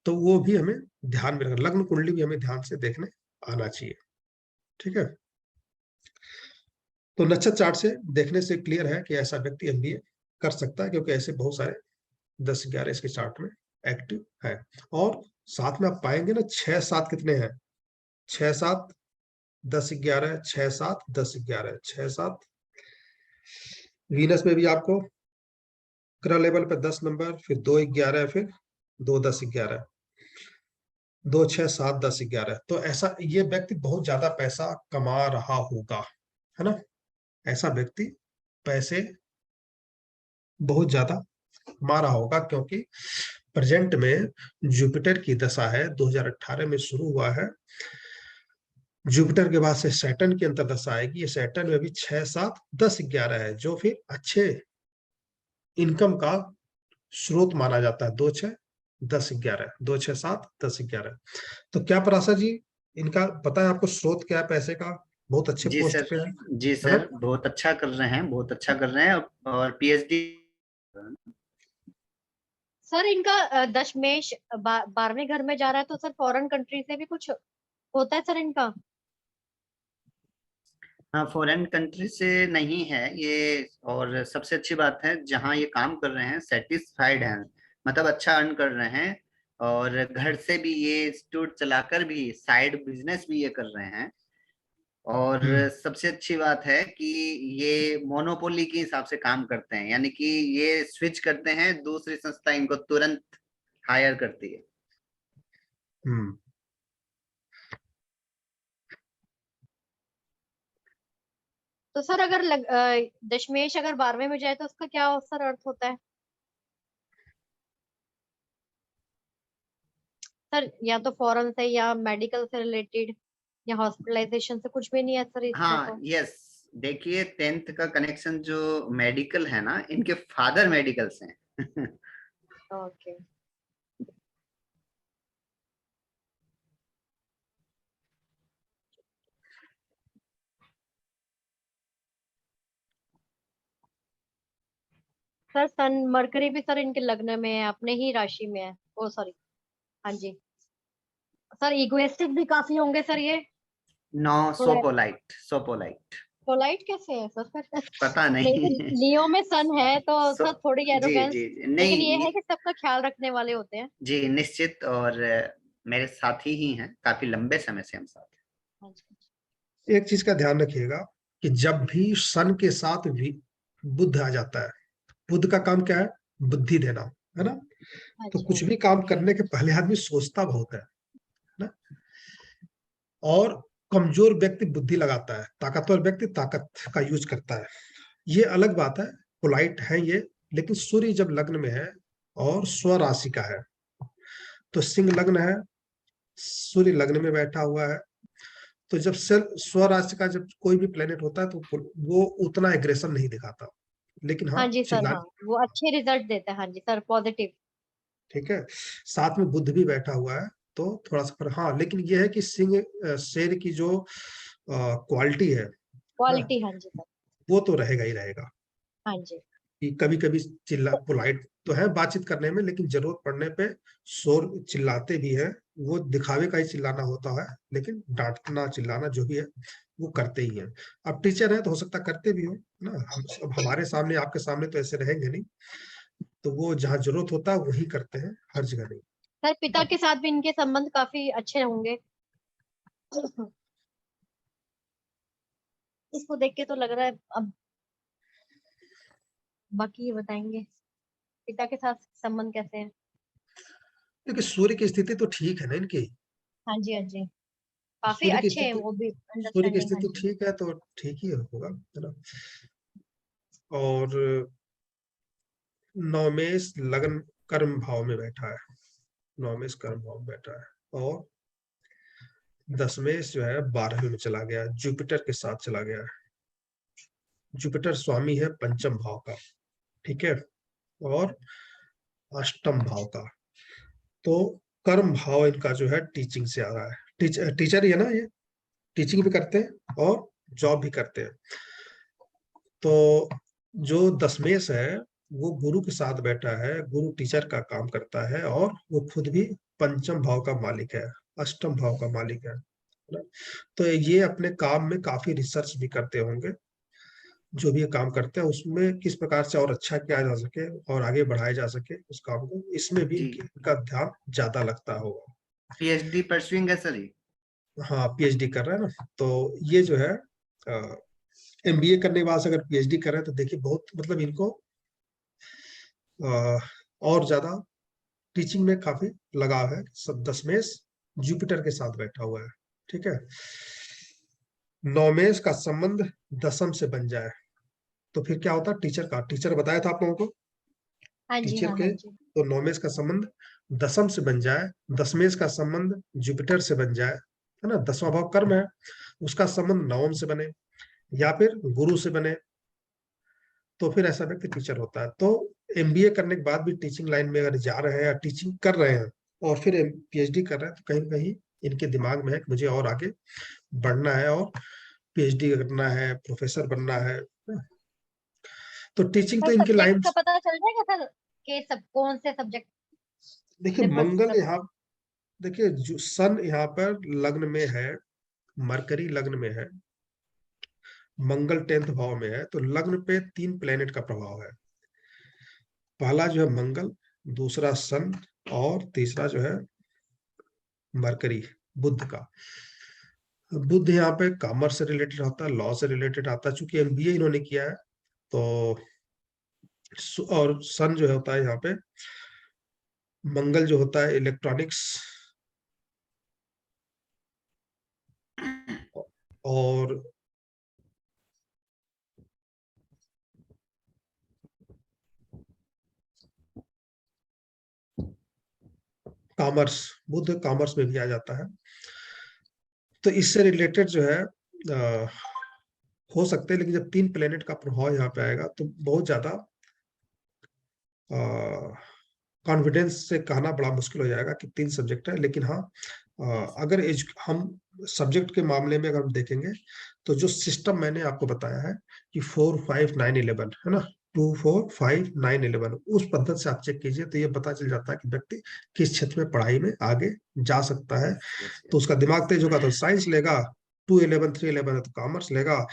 तो वो भी हमें ध्यान में रखना, लग्न कुंडली भी हमें ध्यान से देखने आना चाहिए, ठीक है। तो नक्षत्र चार्ट से देखने से क्लियर है कि ऐसा व्यक्ति एमबीए कर सकता है, क्योंकि ऐसे बहुत सारे 10-11 इसके चार्ट में एक्टिव है। और साथ में आप पाएंगे ना 6-7 कितने हैं, 6-7 10-11, 6-7 10-11, 6-7। वीनस में भी आपको ग्रह लेवल पे 10 नंबर, फिर 2-11, फिर 2-10-11, 2-6-7-10-11। तो ऐसा ये व्यक्ति बहुत ज्यादा पैसा कमा रहा होगा, है ना, ऐसा व्यक्ति पैसे बहुत ज्यादा कमा रहा होगा, क्योंकि प्रेजेंट में जुपिटर की दशा है, 2018 में शुरू हुआ है। जुपिटर के बाद से सैटर्न की अंतर्दशा आएगी, ये सैटर्न में भी 6-7-10-11 है, जो फिर अच्छे इनकम का स्रोत माना जाता है। 2-6-10-11, 2-6-7-10-11। तो क्या पराशर जी, इनका पता है आपको स्रोत क्या है पैसे का? बहुत अच्छे जी पोस्ट सर, पे जी है सर, ना? बहुत अच्छा कर रहे हैं, बहुत अच्छा कर रहे हैं, और पीएचडी। सर इनका दशमेश 12वें घर में जा रहा है, तो सर फॉरेन कंट्री से भी कुछ होता है सर इनका? हाँ, फॉरेन कंट्री से नहीं है ये, और सबसे अच्छी बात है जहाँ ये काम कर रहे हैं सेटिस्फाइड हैं, मतलब अच्छा अर्न कर रहे हैं, और घर से भी ये इंस्टीट्यूट चलाकर भी साइड बिजनेस भी ये कर रहे हैं। और सबसे अच्छी बात है कि ये मोनोपोली के हिसाब से काम करते हैं, यानी कि ये स्विच करते हैं, दूसरी संस्था इनको तुरंत हायर करती है। हम्म। तो सर अगर दशमेश अगर 12वें में जाए तो उसका क्या सर अर्थ होता है सर? या तो फॉरेन से या मेडिकल से रिलेटेड या हॉस्पिटलाइजेशन से, कुछ भी नहीं है सर इसमें हाँ, तो? यस, देखिए 10th का कनेक्शन जो मेडिकल है ना, इनके फादर मेडिकल से हैं। ओके। सर सन मरकरी भी सर इनके लग्न में है, अपने ही राशि में है। ओ सॉरी, हाँ जी। सर इगोइस्टिक भी काफी होंगे सर ये, नो, सो थोड़ा पोलाइट, सो पोलाइट। पोलाइट कैसे है सर फिर? पता नहीं नहीं। तो लियो में सन है तो सो सर थोड़ी जी एरोगेंस, जी जी, लेकिन ये नहीं है कि सबका ख्याल रखने वाले होते हैं। जी निश्चित। और मेरे साथी ही हैं, काफी लंबे समय से हम साथ हैं। हाँ जी। एक चीज का ध्यान रखिएगा कि जब भी सन के साथ बुध आ जाता है, बुध का काम क्या है? बुद्धि देना, है ना? तो अच्छा। कुछ भी काम करने के पहले आदमी सोचता बहुत है ना? और कमजोर व्यक्ति बुद्धि लगाता है, ताकतवर व्यक्ति ताकत का यूज करता है। ये अलग बात है, पोलाइट है ये। लेकिन सूर्य जब लग्न में है और स्वराशि का है, तो सिंह लग्न है, सूर्य लग्न में बैठा हुआ है, तो जब स्वराशि का जब कोई भी प्लेनेट होता है तो वो उतना एग्रेशन नहीं दिखाता, लेकिन हाँ हाँ जी सर, चिल्ला। हाँ वो अच्छे रिजल्ट देता है, हाँ जी सर, पॉजिटिव ठीक है, साथ में बुध भी बैठा हुआ है, तो थोड़ा सा पर हाँ, लेकिन ये है कि सिंह शेर की जो क्वालिटी है ना, क्वालिटी, हाँ जी सर। वो तो रहेगा ही रहेगा। हाँ जी। कि कभी कभी पोलाइट तो है बातचीत करने में, लेकिन जरूरत पड़ने पे शोर चिल्लाते भी हैं। वो दिखावे का ही चिल्लाना होता है, लेकिन डांटना चिल्लाना जो भी है वो करते ही हैं। अब टीचर है तो हो सकता करते भी हो ना, अब हमारे सामने आपके सामने तो ऐसे रहेंगे नहीं, तो वो जहाँ जरूरत होता है वही करते हैं, हर जगह नहीं। सर पिता के साथ भी इनके संबंध काफी अच्छे होंगे। इसको देख के तो लग रहा है। अब बाकी ये बताएंगे पिता के साथ संबंध कैसे हैं? क्योंकि सूर्य की स्थिति तो ठीक है ना इनकी, हाँ जी, हाँ जी, काफी सूर्य की अच्छे हैं स्थिति वो भी, सूर्य की अंडरस्टैंडिंग, हाँ स्थिति जी। ठीक है तो ठीक ही होगा, है ना? और नवमेश लगन कर्म भाव में बैठा है, नवमेश कर्म भाव में बैठा है, और दशमेश जो है 12वें में चला गया, जुपिटर के साथ चला गया है। जुपिटर स्वामी है पंचम भाव का, ठीक है, और अष्टम भाव का। तो कर्म भाव इनका जो है टीचिंग से आ रहा है, टीचर ही है ना ये, टीचिंग भी करते हैं और जॉब भी करते हैं। तो जो दशमेश है वो गुरु के साथ बैठा है, गुरु टीचर का काम करता है, और वो खुद भी पंचम भाव का मालिक है, अष्टम भाव का मालिक है ना? तो ये अपने काम में काफी रिसर्च भी करते होंगे, जो भी ये काम करते हैं उसमें किस प्रकार से और अच्छा किया जा सके और आगे बढ़ाया जा सके उस काम को, इसमें भी जी, इनका ध्यान ज्यादा लगता होगा। पीएचडी परसुइंग है सर ये। हाँ पीएचडी कर रहा है ना, तो ये जो है एमबीए करने के बाद अगर पीएचडी कर रहे हैं तो देखिए बहुत मतलब इनको और ज्यादा टीचिंग में काफी लगाव है। सब दशमेश जुपिटर के साथ बैठा हुआ है, ठीक है। नवमेश का संबंध दसम से बन जाए तो फिर क्या होता है? टीचर का, टीचर बताया था आप लोगों को, हाँ जी, टीचर हाँ, हाँ के, जी। तो नवमेश का संबंध दसम से बन जाए, दशमेश का संबंध जुपिटर से बन जाए, है ना, 10वां भाव कर्म है, उसका संबंध नवम से बने या फिर गुरु से बने, तो फिर ऐसा व्यक्ति टीचर होता है। तो एमबीए करने के बाद भी टीचिंग लाइन में अगर जा रहे हैं या टीचिंग कर रहे हैं और फिर पीएचडी कर रहे हैं, तो कहीं ना कहीं इनके दिमाग में है कि मुझे और आगे बढ़ना है और पीएचडी करना है, प्रोफेसर बनना है। तो टीचिंग तो सर इनकी सब्जेक्ट लाइन। का पता चल जाएगा सर के सब कौन से सब्जेक्ट देखिए में मंगल मतलब? यहाँ, देखिए जो सन यहाँ पर लग्न में है, मरकरी लग्न में है, मंगल 10th भाव में है, तो लग्न पे 3 प्लेनेट का प्रभाव है। पहला जो है मंगल, दूसरा सन, और तीसरा जो है मरकरी, बुध का। बुध यहाँ पे कॉमर्स से रिलेटेड होता है, लॉ से रिलेटेड आता है, चूंकि एमबीए इन्होंने किया है। तो और सन जो होता है यहाँ पे, मंगल जो होता है इलेक्ट्रॉनिक्स, और कॉमर्स, बुध कॉमर्स में भी आ जाता है। तो इससे रिलेटेड जो है हो सकते हैं, लेकिन जब 3 प्लेनेट का प्रभाव यहाँ पे आएगा तो बहुत ज्यादा कॉन्फिडेंस से कहना बड़ा मुश्किल हो जाएगा कि 3 सब्जेक्ट है। लेकिन हाँ, अगर हम सब्जेक्ट के मामले में अगर हम देखेंगे तो जो सिस्टम मैंने आपको बताया है कि 4, 5, 9, 11 है ना, 2, 4, 5, 9, 11 उस पद्धति से आप चेक कीजिए तो ये पता चल जाता है कि व्यक्ति किस क्षेत्र में पढ़ाई में आगे जा सकता है। तो उसका दिमाग तेज होगा तो साइंस लेगा, 2, 11, 3, 11 है तो कॉमर्स लेगा,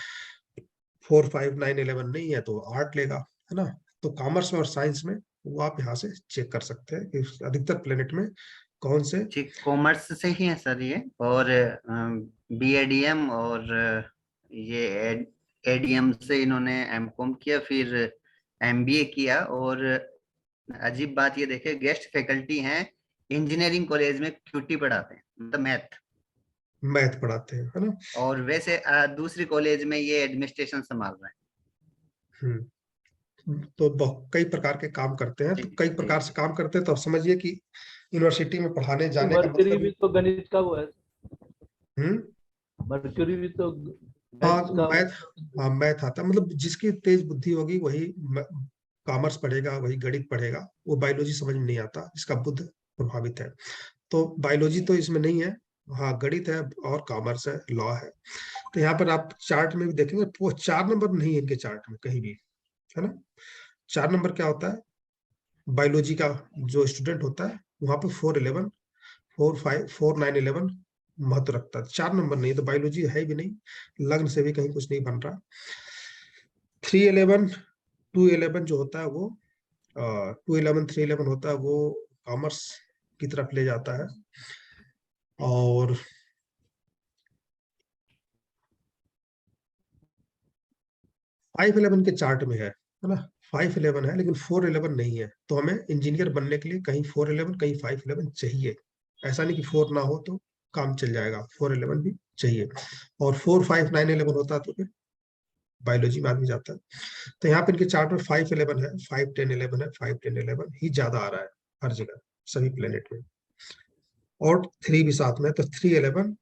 4, 5, 9, 11 नहीं है तो आर्ट लेगा, है ना। तो कॉमर्स में और साइंस में वो आप यहाँ से चेक कर सकते हैं कि अधिकतर प्लेनेट में कौन से। ठीक, कॉमर्स से ही है सर ये, और BADM और ये ADM से इन्होंने MCOM किया, फिर MBA किया। और अजीब बात ये देखे, गेस्ट फैकल्टी हैं इंजीनियरिंग कॉलेज में, QT पढ़ाते हैं, मतलब मैथ पढ़ाते हैं, है ना। और वैसे दूसरी कॉलेज में ये एडमिनिस्ट्रेशन संभाल रहे तो कई प्रकार के काम करते हैं, तो जी, कई जी, प्रकार से जी। काम करते हैं, तो अब समझिए कि यूनिवर्सिटी में पढ़ाने जाने का मर्क्यूरी मतलब। भी तो गणित का वो है। हम्म मर्क्यूरी भी तो हाँ मैथ्स का। मैथ, हाँ मैथ आता है, मतलब जिसकी तेज बुद्धि होगी वही कॉमर्स पढ़ेगा, वही गणित पढ़ेगा, वो बायोलॉजी समझ में नहीं आता, इसका बुद्ध प्रभावित है। तो बायोलॉजी तो इसमें नहीं है, हाँ गणित है और कॉमर्स है, लॉ है। तो यहाँ पर आप चार्ट में भी देखेंगे वो 4 नंबर नहीं है इनके चार्ट में कहीं भी, है ना। 4 नंबर क्या होता है, बायोलॉजी का जो स्टूडेंट होता है वहां पे 4, 11, 4, 5, 4, 9, 11 महत्व रखता है। 4 नंबर नहीं तो बायोलॉजी है भी नहीं, लग्न से भी कहीं कुछ नहीं बन रहा। 3, 11, 2, 11 जो होता है वो 2, 11, 3, 11 होता है वो कॉमर्स की तरफ ले जाता है। और 5, 11 के चार्ट में है ना। 5, 11 है लेकिन 4, 11 नहीं है, तो हमें इंजीनियर बनने के लिए कहीं 4, 11 कहीं 5, 11 चाहिए। ऐसा नहीं कि 4 ना हो तो काम चल जाएगा, 4, 11 भी चाहिए। और 4, 5, 9, 11 होता तो फिर बायोलॉजी में आदमी जाता है। तो यहाँ पे इनके चार्ट में 5, 11 है, 5, 10, 11 है, 5, 10, 11 ही ज्यादा आ रहा है हर जगह, सभी प्लेनेट में। और 3 भी साथ में है, तो 3, 11,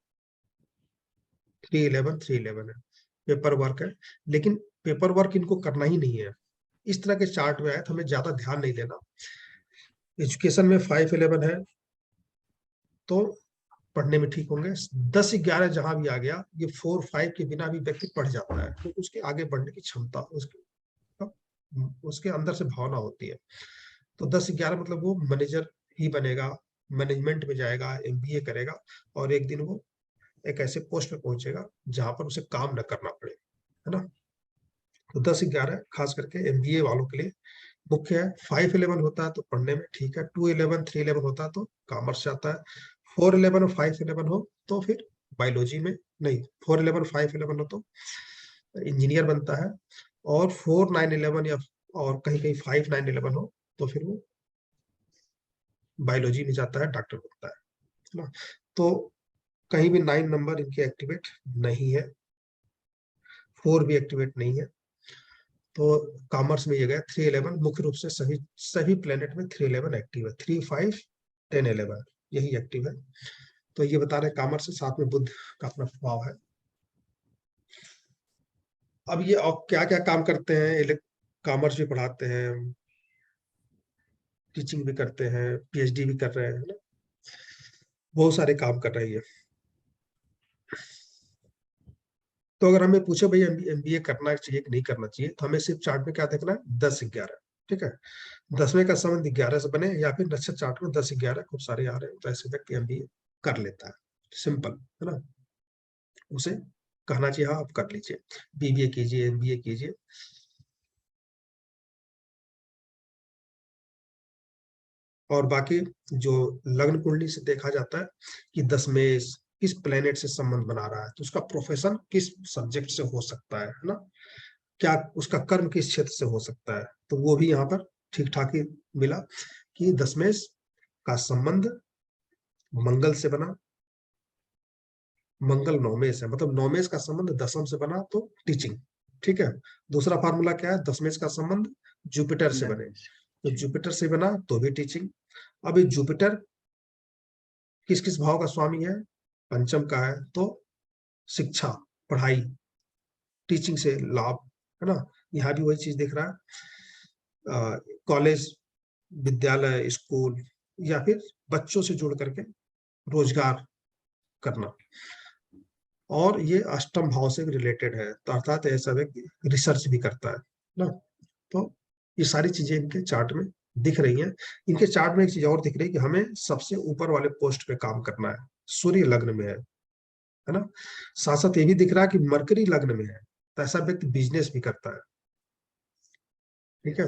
3, 11, 3, 11 है, पेपर वर्क है। लेकिन पेपर वर्क इनको करना ही नहीं है, इस तरह के चार्ट में आए तो हमें ज्यादा ध्यान नहीं देना। एजुकेशन में 5, 11 है तो पढ़ने में ठीक होंगे। 10, 11 जहां भी आ गया, ये 4, 5 के बिना भी व्यक्ति पढ़ जाता है, तो उसके आगे बढ़ने की क्षमता, उसके अंदर से भावना होती है। तो 10, 11 मतलब वो मैनेजर ही बनेगा, मैनेजमेंट में जाएगा, MBA करेगा, और एक दिन वो एक ऐसे पोस्ट पे पहुंचेगा जहां पर उसे काम न करना पड़े, है ना। तो 10, 11 खास करके MBA वालों के लिए मुख्य है। 5, 11 होता है तो पढ़ने में ठीक है, 2, 11, 3, 11 होता है तो कॉमर्स जाता है। 4, 11 और 5, 11 हो तो फिर बायोलॉजी में नहीं, 4, 11, 5, 11 हो तो इंजीनियर बनता है। और 4, 9, 11 या और कहीं कहीं 5, 9, 11 हो तो फिर वो बायोलॉजी में जाता है, डॉक्टर बनता है ना। तो कहीं भी 9 नंबर इनके एक्टिवेट नहीं है, 4 भी एक्टिवेट नहीं है। तो कॉमर्स में ये गया 3, 11 मुख्य रूप से सभी सभी प्लेनेट में 3, 11 एक्टिव है, 3, 5, 10, 11 यही एक्टिव है। तो ये बता रहे कॉमर्स के साथ में बुध का अपना प्रभाव है। अब ये और क्या क्या काम करते हैं, कॉमर्स भी पढ़ाते हैं, टीचिंग भी करते हैं, PhD भी कर रहे हैं, है ना। बहुत सारे काम कर रही है। तो अगर हमें पूछे भाई MBA करना चाहिए कि नहीं करना चाहिए, तो हमें सिर्फ चार्ट में क्या देखना है, 10, 11, ठीक है। 10वें का संबंध 11 से बने, या फिर नक्षत्र चार्ट में 10, 11 खूब सारे आ रहे हैं तो ऐसे व्यक्ति MBA कर लेता है, सिंपल है ना। उसे कहना चाहिए हाँ आप कर लीजिए, BBA कीजिए, MBA कीजिए। और बाकी जो लग्न कुंडली से देखा जाता है कि 10 में किस प्लेनेट से संबंध बना रहा है, तो उसका प्रोफेशन किस सब्जेक्ट से हो सकता है ना, क्या उसका कर्म किस क्षेत्र से हो सकता है, तो वो भी यहाँ पर ठीक ठाक ही मिला कि 10वें का संबंध मंगल से बना, मंगल 9वें से, मतलब 9वें का संबंध 10वीं से बना तो टीचिंग, ठीक है। दूसरा फार्मूला क्या है, 10वें का संबंध जुपिटर से बने, तो जुपिटर से बना तो भी टीचिंग। अब ये जुपिटर किस किस भाव का स्वामी है, पंचम का है, तो शिक्षा, पढ़ाई, टीचिंग से लाभ, है ना। यहाँ भी वही चीज दिख रहा है, कॉलेज, विद्यालय, स्कूल, या फिर बच्चों से जुड़ करके रोजगार करना। और ये अष्टम भाव से भी रिलेटेड है, तो अर्थात ऐसा व्यक्ति रिसर्च भी करता है ना। तो ये सारी चीजें इनके चार्ट में दिख रही हैं। इनके चार्ट में एक चीज और दिख रही है कि हमें सबसे ऊपर वाले पोस्ट पे काम करना है, सूर्य लग्न में है ना। साथ साथ ये भी दिख रहा है कि मरकरी लग्न में है, तो ऐसा व्यक्ति बिजनेस भी करता है, ठीक है।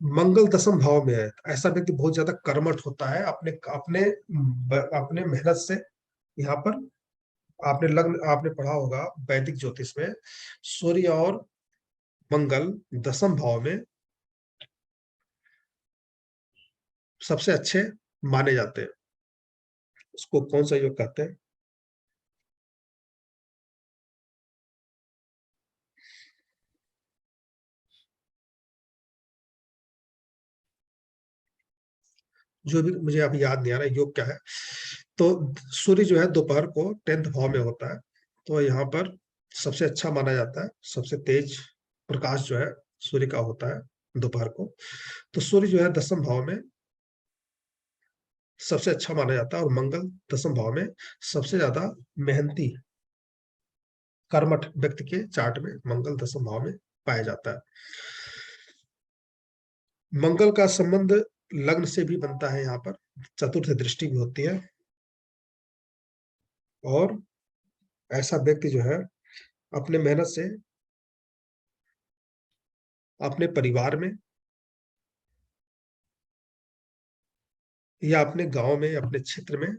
मंगल दशम भाव में है, ऐसा व्यक्ति बहुत ज्यादा कर्मठ होता है, अपने अपने अपने मेहनत से। यहाँ पर आपने पढ़ा होगा वैदिक ज्योतिष में, सूर्य और मंगल दशम भाव में सबसे अच्छे माने जाते हैं। उसको कौन सा योग कहते हैं? जो भी मुझे अभी याद नहीं आ रहा है योग क्या है। तो सूर्य जो है दोपहर को 10th भाव में होता है, तो यहाँ पर सबसे अच्छा माना जाता है, सबसे तेज प्रकाश जो है सूर्य का होता है दोपहर को। तो सूर्य जो है दशम भाव में सबसे अच्छा माना जाता है, और मंगल दशम भाव में सबसे ज्यादा मेहनती कर्मठ व्यक्ति के चार्ट में मंगल दशम भाव में पाया जाता है। मंगल का संबंध लग्न से भी बनता है, यहाँ पर चतुर्थ दृष्टि भी होती है, और ऐसा व्यक्ति जो है अपने मेहनत से अपने परिवार में या अपने गांव में, अपने क्षेत्र में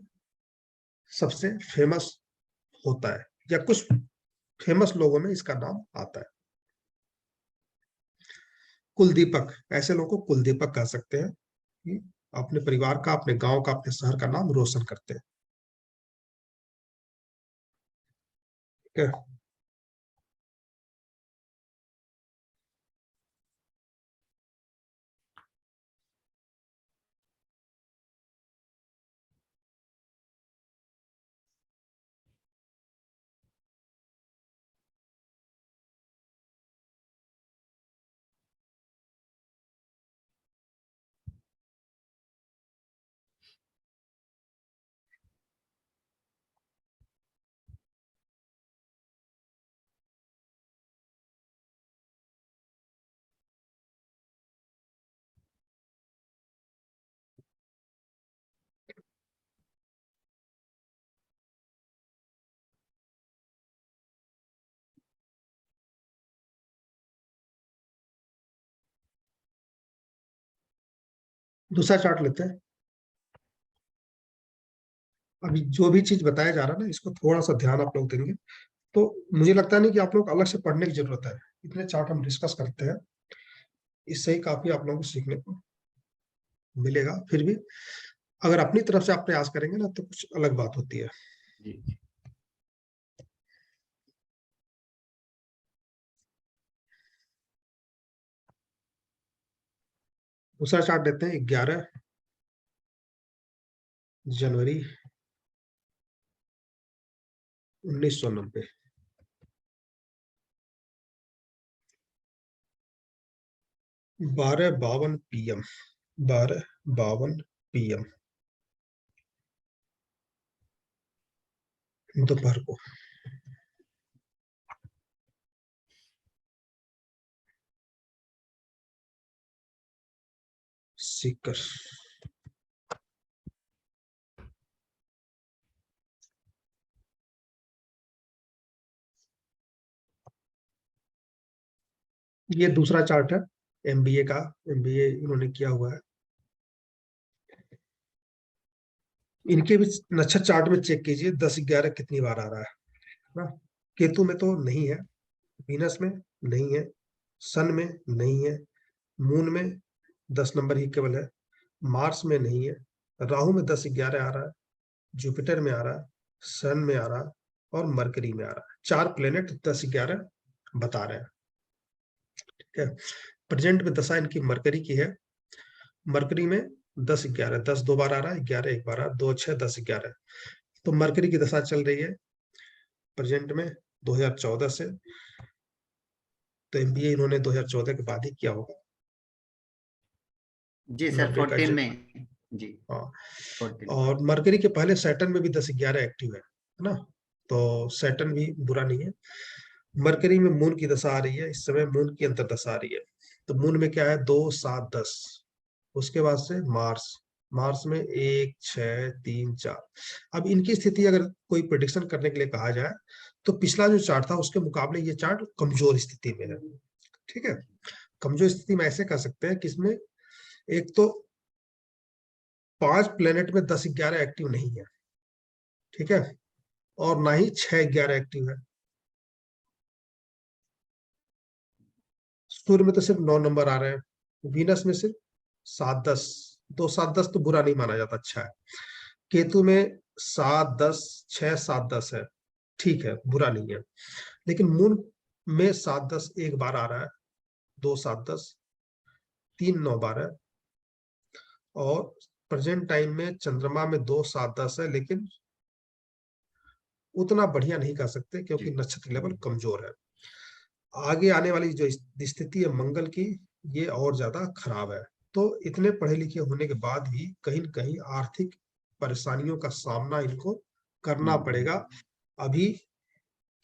सबसे फेमस होता है, या कुछ फेमस लोगों में इसका नाम आता है। कुलदीपक, ऐसे लोगों को कुलदीपक कह सकते हैं, कि अपने परिवार का, अपने गांव का, अपने शहर का नाम रोशन करते हैं, ठीक है। दूसरा चार्ट लेते हैं। अभी जो भी चीज बताया जा रहा है ना, इसको थोड़ा सा ध्यान आप लोग देंगे तो मुझे लगता नहीं कि आप लोग अलग से पढ़ने की जरूरत है। इतने चार्ट हम डिस्कस करते हैं, इससे ही काफी आप लोगों को सीखने को मिलेगा। फिर भी अगर अपनी तरफ से आप प्रयास करेंगे ना, तो कुछ अलग बात होती है। जी दूसरा चार्ट देते हैं 11 जनवरी 1990, 12:52 PM, 12:52 PM दोपहर को। सीकर, ये दूसरा चार्ट है MBA का। MBA इन्होंने किया हुआ है। इनके भी नक्षत्र चार्ट में चेक कीजिए 10-11 कितनी बार आ रहा है ना। केतु में तो नहीं है, वीनस में नहीं है, सन में नहीं है, मून में 10 नंबर ही केवल है, मार्स में नहीं है, राहु में 10-11 आ रहा है, जुपिटर में आ रहा है, सन में आ रहा है, और मरकरी में आ रहा है। 4 प्लेनेट 10-11 बता रहे हैं, ठीक है। प्रेजेंट में दशा इनकी मरकरी की है। मरकरी में 10-11, 10 2 बार आ रहा है, 11 1 बार आ रहा है, 2 6 10-11। तो मरकरी की दशा चल रही है प्रेजेंट में 2014 से। तो MBA इन्होंने 2014 के बाद ही किया होगा। जी सर, 14 में। जी हाँ, 14। और मरकरी के पहले सैटर्न में भी 10-11 एक्टिव है ना। तो सैटर्न भी बुरा नहीं है। मरकरी में मून की दशा आ रही है, इस समय मून की अंतर्दशा आ रही है। तो मून में क्या है 2, 7, 10। उसके बाद से मार्स, मार्स में 1, 6, 3, 4। अब इनकी स्थिति अगर कोई प्रेडिक्शन करने के लिए कहा जाए तो पिछला जो चार्ट था उसके मुकाबले ये चार्ट कमजोर स्थिति में है। ठीक है, कमजोर स्थिति में ऐसे कर सकते हैं कि इसमें एक तो 5 प्लेनेट में 10-11 एक्टिव नहीं है, ठीक है, और ना ही 6-11 एक्टिव है। सूर्य में तो सिर्फ 9 नंबर आ रहे हैं, वीनस में सिर्फ 7-10, 2-7-10 तो बुरा नहीं माना जाता, अच्छा है। केतु में 7-10, 6-7-10 है, ठीक है, बुरा नहीं है। लेकिन मून में 7-10 एक बार आ रहा है, 2-7-10, 3-9-12, और प्रेजेंट टाइम में चंद्रमा में 2-7-10 है, लेकिन उतना बढ़िया नहीं कह सकते क्योंकि नक्षत्र लेवल कमजोर है। आगे आने वाली जो स्थिति है मंगल की, ये और ज्यादा खराब है। तो इतने पढ़े लिखे होने के बाद भी कहीं न कहीं आर्थिक परेशानियों का सामना इनको करना पड़ेगा। अभी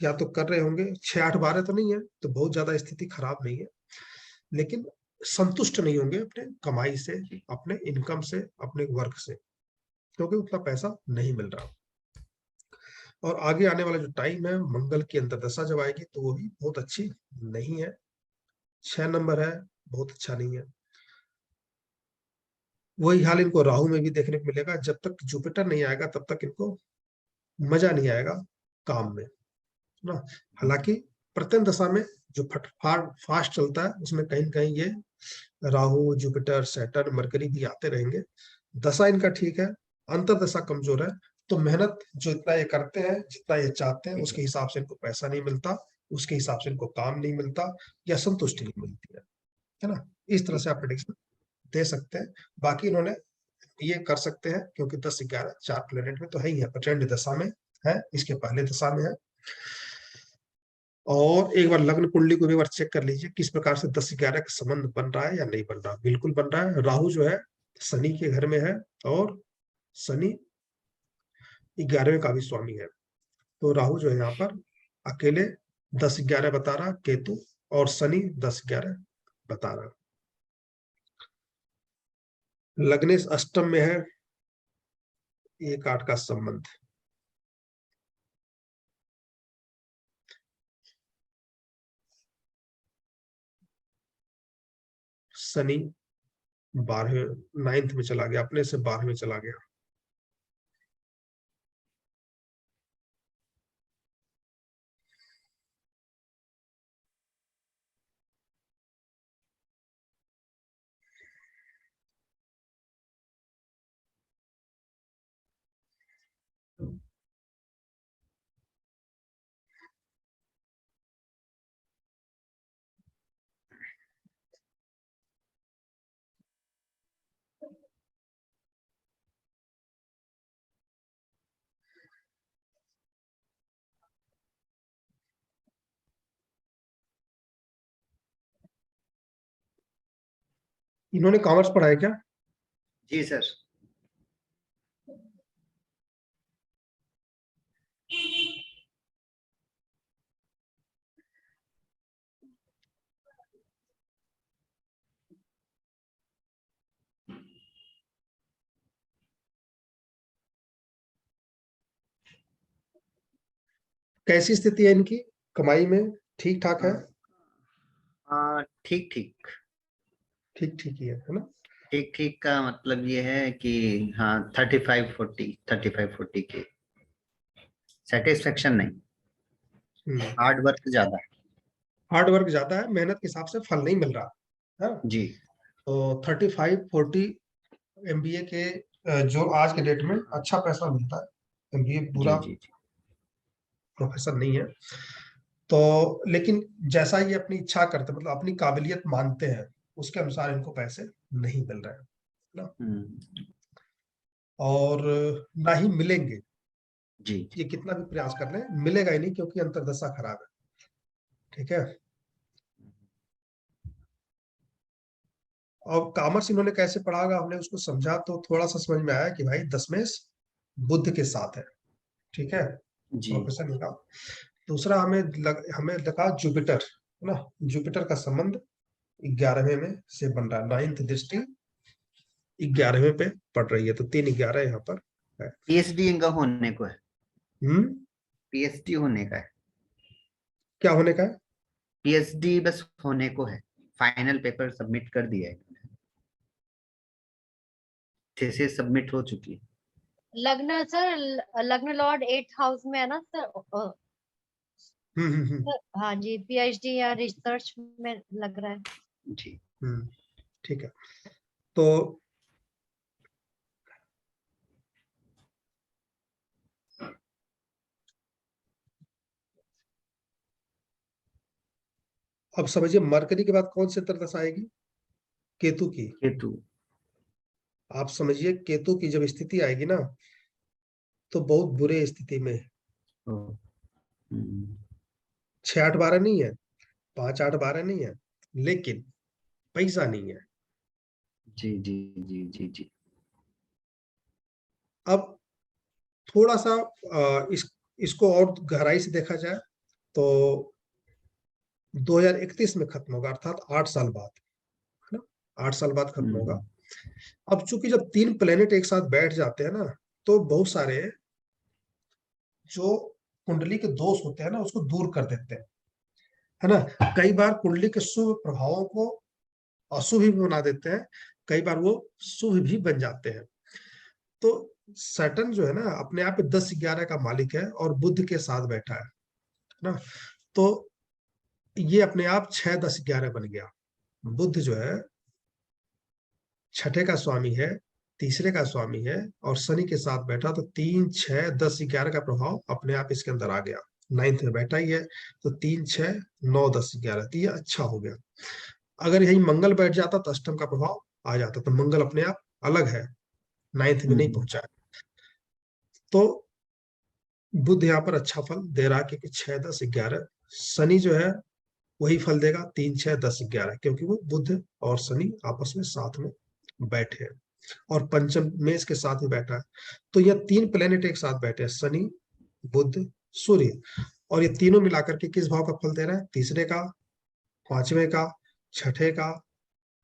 या तो कर रहे होंगे, 6-8-12 तो नहीं है, तो बहुत ज्यादा स्थिति खराब नहीं है, लेकिन संतुष्ट नहीं होंगे अपने कमाई से, अपने इनकम से, अपने वर्क से, क्योंकि उतना पैसा नहीं मिल रहा। और आगे आने वाला जो टाइम है, मंगल की अंतर्दशा जब आएगी तो वो भी बहुत अच्छी नहीं है। 6 नंबर है, बहुत अच्छा नहीं है। वही हाल इनको राहु में भी देखने को मिलेगा। जब तक जुपिटर नहीं आएगा तब तक इनको मजा नहीं आएगा काम में, ना। हालांकि प्रत्येक दशा में जो फास्ट चलता है उसमें कहीं न कहीं ये राहु, जुपिटर, सैटर्न, मरकरी भी आते रहेंगे। दशा इनका ठीक है, अंतर्दशा कमजोर है, तो मेहनत जो इतना ये करते हैं, जितना ये चाहते हैं, उसके हिसाब से इनको पैसा नहीं मिलता, उसके हिसाब से इनको काम नहीं मिलता, या संतुष्टि नहीं मिलती है ना। इस तरह से आप प्रेडिक्शन दे सकते हैं। बाकी इन्होंने ये कर सकते हैं क्योंकि 10-11 4 प्लेनेट में तो है ही है, प्रचंड दशा में है, इसके पहले दशा में है। और एक बार लग्न कुंडली को भी एक बार चेक कर लीजिए किस प्रकार से 10-11 का संबंध बन रहा है या नहीं बन रहा। बिल्कुल बन रहा है। राहु जो है शनि के घर में है, और शनि 11वें का भी स्वामी है। तो राहु जो है यहाँ पर अकेले 10-11 बता रहा, केतु और शनि 10-11 बता रहा। लग्नेश अष्टम में है, 1-8 का संबंध। शनि 12वें 9th में चला गया, अपने से 12वें चला गया। इन्होंने कॉमर्स पढ़ा है क्या? जी सर। कैसी स्थिति है इनकी कमाई में? ठीक ठाक है? ठीक ठीक। ठीक ठीक ही है ना? ठीक ठीक का मतलब ये है कि हाँ 35-40 के सेटिस्फेक्शन नहीं, हार्ड वर्क ज्यादा है। हार्ड वर्क ज्यादा है, मेहनत के हिसाब से फल नहीं मिल रहा है जी। तो 35-40 MBA के जो आज के डेट में अच्छा पैसा मिलता है। MBA पूरा जी जी प्रोफेसर नहीं है, तो लेकिन जैसा ये अपनी इच्छा करते, मतलब अपनी काबिलियत मानते हैं, उसके अनुसार इनको पैसे नहीं मिल रहे हैं ना, और ना ही मिलेंगे। जी ये कितना भी प्रयास कर लें मिलेगा ही नहीं, क्योंकि अंतर्दशा खराब है। ठीक है। और कॉमर्स इन्होंने कैसे पढ़ा होगा, हमने उसको समझा तो थोड़ा सा समझ में आया कि भाई दशमेश बुध के साथ है। ठीक है, जी प्रोफेसर ने कहा। दूसरा हमें लगा जुपिटर, है ना, जुपिटर का संबंध 11वें में से बन रहा है, 9th दृष्टि 11वें पे पड़ रही है, तो 3/11 यहाँ पर है। पीएचडी इनका होने को है, हम्म, पीएचडी होने का है, क्या होने का है? पीएचडी बस होने को है, फाइनल पेपर सबमिट कर दिया है, थीसिस सबमिट हो चुकी है। लग्न सर, लग्न लॉर्ड 8th हाउस में है ना सर। सर, हाँ जी, पीएचडी या रिसर्च में लग रहा है। जी। ठीक है। तो अब समझिए मरकरी के बाद कौन सी अंतर्दशा आएगी? केतु की। केतु। आप समझिए केतु की जब स्थिति आएगी ना, तो बहुत बुरे स्थिति में। 6-8-12 नहीं है, 5-8-12 नहीं है, लेकिन पैसा नहीं है। जी जी जी जी जी। अब थोड़ा सा इसको और गहराई से देखा जाए तो 2031 में खत्म होगा, अर्थात 8 साल बाद, है ना, 8 साल बाद खत्म होगा। अब चूंकि जब 3 प्लेनेट एक साथ बैठ जाते हैं ना, तो बहुत सारे जो कुंडली के दोष होते हैं ना, उसको दूर कर देते हैं, है ना। कई बार कुंडली के शुभ प्रभावों को अशुभ भी बना देते हैं, कई बार वो शुभ भी बन जाते हैं। तो सैटर्न जो है ना, अपने आप में 10-11 का मालिक है और बुध के साथ बैठा है ना, तो ये अपने आप 6-10-11 बन गया। बुध जो है छठे का स्वामी है, तीसरे का स्वामी है, और शनि के साथ बैठा, तो 3-6-10-11 का प्रभाव अपने आप इसके अंदर आ गया। 9th में बैठा ही है, तो 3-6-9-10-11, तो ये अच्छा हो गया। अगर यही मंगल बैठ जाता तो अष्टम का प्रभाव आ जाता, तो मंगल अपने आप अलग है, 9th में नहीं पहुंचा है। तो बुध यहाँ पर अच्छा फल दे रहा है, क्योंकि 6-10-11। शनि जो है वही फल देगा, 3-6-10-11, क्योंकि वो बुध और शनि आपस में साथ में बैठे हैं, और पंचम मेष के साथ ही बैठा है। तो ये 3 प्लेनेट एक साथ बैठे हैं, शनि, बुध, सूर्य, और ये तीनों मिलाकर के किस भाव का फल दे रहा है? तीसरे का, 5वें का, छठे का,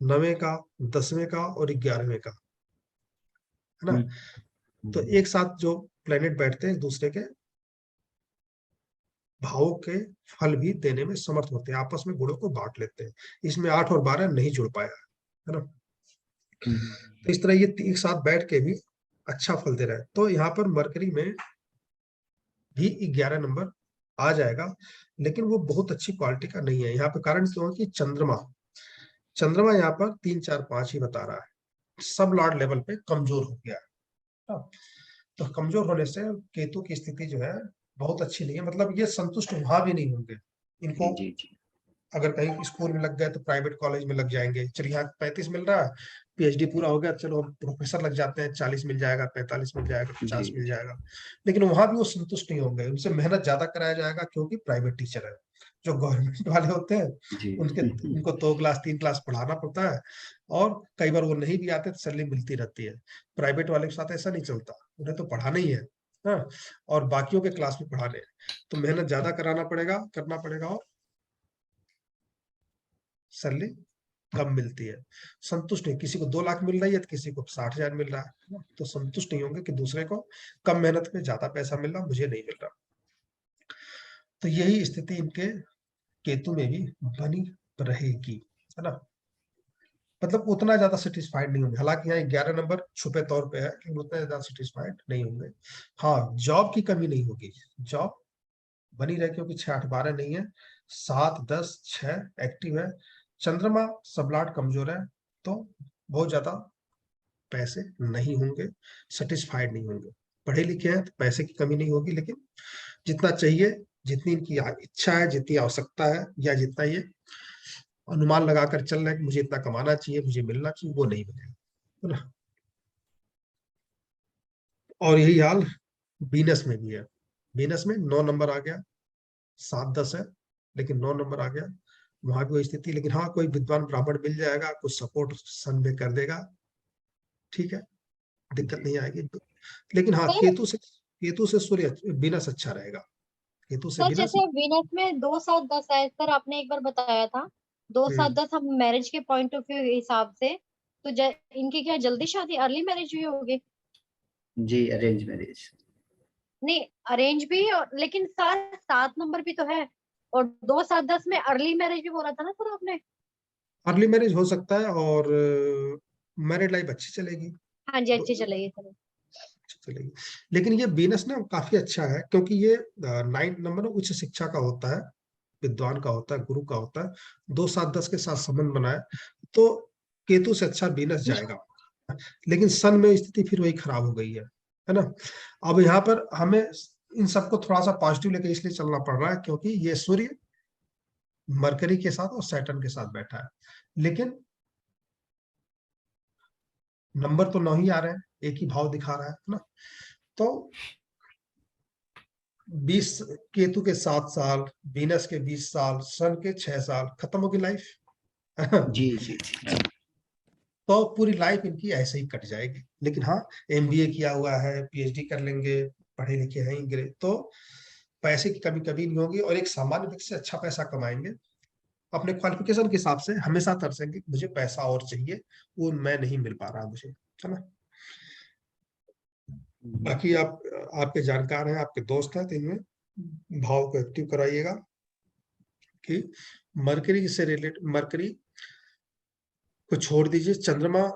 9वें का, 10वें का और 11वें का, है ना। तो एक साथ जो प्लेनेट बैठते हैं दूसरे के भावों के फल भी देने में समर्थ होते हैं, आपस में गुणों को बांट लेते हैं। इसमें 8 और 12 नहीं जुड़ पाया, है ना। तो इस तरह ये एक साथ बैठ के भी अच्छा फल दे रहा है। तो यहाँ पर मरकरी में भी 11 नंबर आ जाएगा, लेकिन वो बहुत अच्छी क्वालिटी का नहीं है यहाँ पे। कारण क्यों है कि चंद्रमा यहाँ पर 3-4-5 ही बता रहा है, सब लॉर्ड लेवल पे कमजोर हो गया है। तो कमजोर होने से केतु की स्थिति जो है बहुत अच्छी नहीं है, मतलब ये संतुष्ट वहां भी नहीं होंगे। इनको जी जी। अगर कहीं स्कूल में लग गए तो प्राइवेट कॉलेज में लग जाएंगे, चलिए यहाँ 35 मिल रहा है, पीएचडी पूरा हो गया, चलो हम प्रोफेसर लग जाते हैं, 40 मिल जाएगा, 45 मिल जाएगा, 50 मिल जाएगा। लेकिन वहां भी वो संतुष्ट नहीं होंगे, उनसे मेहनत ज्यादा कराया जाएगा, क्योंकि प्राइवेट टीचर है। जो गवर्नमेंट वाले होते हैं उनको 2 क्लास 3 क्लास पढ़ाना पड़ता है, और कई बार वो नहीं भी आते तो सैलरी मिलती रहती है। प्राइवेट वाले के साथ ऐसा नहीं चलता, उन्हें तो पढ़ाना ही है, हाँ, और बाकियों के क्लास भी पढ़ाने हैं, तो मेहनत ज्यादा करना पड़ेगा, और सैलरी कम मिलती है। संतुष्ट नहीं, किसी को 2 लाख मिल रही है तो किसी को 60,000 मिल रहा है, तो संतुष्ट नहीं होंगे कि दूसरे को कम मेहनत में ज्यादा पैसा मिल रहा, मुझे नहीं मिल रहा। तो यही स्थिति इनके केतु में भी बनी रहेगी, है ना। मतलब उतना ज्यादा सेटिस्फाइड नहीं होंगे, हालांकि यहाँ 11 नंबर छुपे तौर पे है, लेकिन उतना ज्यादा सेटिस्फाइड नहीं होंगे। हाँ, जॉब की कमी नहीं होगी, जॉब बनी रहे, क्योंकि 6-8-12 नहीं है, 7-10-6 एक्टिव है। चंद्रमा सबलाट कमजोर है, तो बहुत ज्यादा पैसे नहीं होंगे, सेटिस्फाइड नहीं होंगे। पढ़े लिखे हैं तो पैसे की कमी नहीं होगी, लेकिन जितना चाहिए, जितनी इनकी इच्छा है, जितनी आवश्यकता है, या जितना ये अनुमान लगाकर चल रहे हैं कि मुझे इतना कमाना चाहिए, मुझे मिलना चाहिए, वो नहीं मिलेगा, है ना। और यही हाल वीनस में भी है। वीनस में 9 नंबर आ गया, 7-10 है, लेकिन 9 नंबर आ गया, वहां भी वही स्थिति। लेकिन हाँ, कोई विद्वान ब्राह्मण मिल जाएगा, कुछ सपोर्ट सन में कर देगा, ठीक है, दिक्कत नहीं आएगी। लेकिन हाँ, सर केतु से सूर्य वीनस अच्छा रहेगा, केतु से सर वीनस। जैसे वीनस में 2-7-10 है सर, आपने एक बार बताया था। 2 7 10 हम मैरिज के पॉइंट ऑफ व्यू हिसाब से तो इनकी क्या जल्दी शादी अर्ली मैरिज हुई होगी? जी, अरेंज मैरिज। नहीं, अरेंज भी लेकिन सर 7 नंबर भी तो है, और 2 7 10 में अर्ली मैरिज भी बोला था ना सर आपने? अर्ली मैरिज हो सकता है और मैरिड लाइफ अच्छी चलेगी, हाँ जी, अच्छी चलेगी सर। अच्छी चलेगी। लेकिन ये बीनस ना काफी अच्छा है, क्योंकि ये 9 नंबर उच्च शिक्षा का होता है, विद्वान का होता है, गुरु का होता है। 2 7 10 के साथ संबंध बनाए तो केतु से अच्छा बीनस जाएगा। लेकिन सन में स्थिति फिर वही खराब हो गई है ना। अब यहाँ पर हमें इन सबको थोड़ा सा पॉजिटिव लेके इसलिए चलना पड़ रहा है क्योंकि ये सूर्य मरकरी के साथ और सैटर्न के साथ बैठा है, लेकिन नंबर तो 9 ही आ रहे हैं, एक ही भाव दिखा रहा है ना। तो 20 केतु के 7 साल, वीनस के 20 साल, सन के 6 साल, खत्म होगी लाइफ। जी जी जी। तो पूरी लाइफ इनकी ऐसे ही कट जाएगी। लेकिन हाँ, एमबीए किया हुआ है, पीएचडी कर लेंगे, पढ़े लिखे हैं इंग्लिश, तो पैसे की कमी कभी नहीं होगी और एक सामान्य व्यक्ति से अच्छा पैसा कमाएंगे। अपने क्वालिफिकेशन के हिसाब से हमेशा तरसेंगे, मुझे पैसा और चाहिए, वो मैं नहीं मिल पा रहा मुझे, है ना। बाकी आप आपके जानकार हैं, आपके दोस्त हैं, तो इनमें भाव को एक्टिव कराइएगा कि मरकरी से रिलेटेड, मरकरी को छोड़ दीजिए, चंद्रमा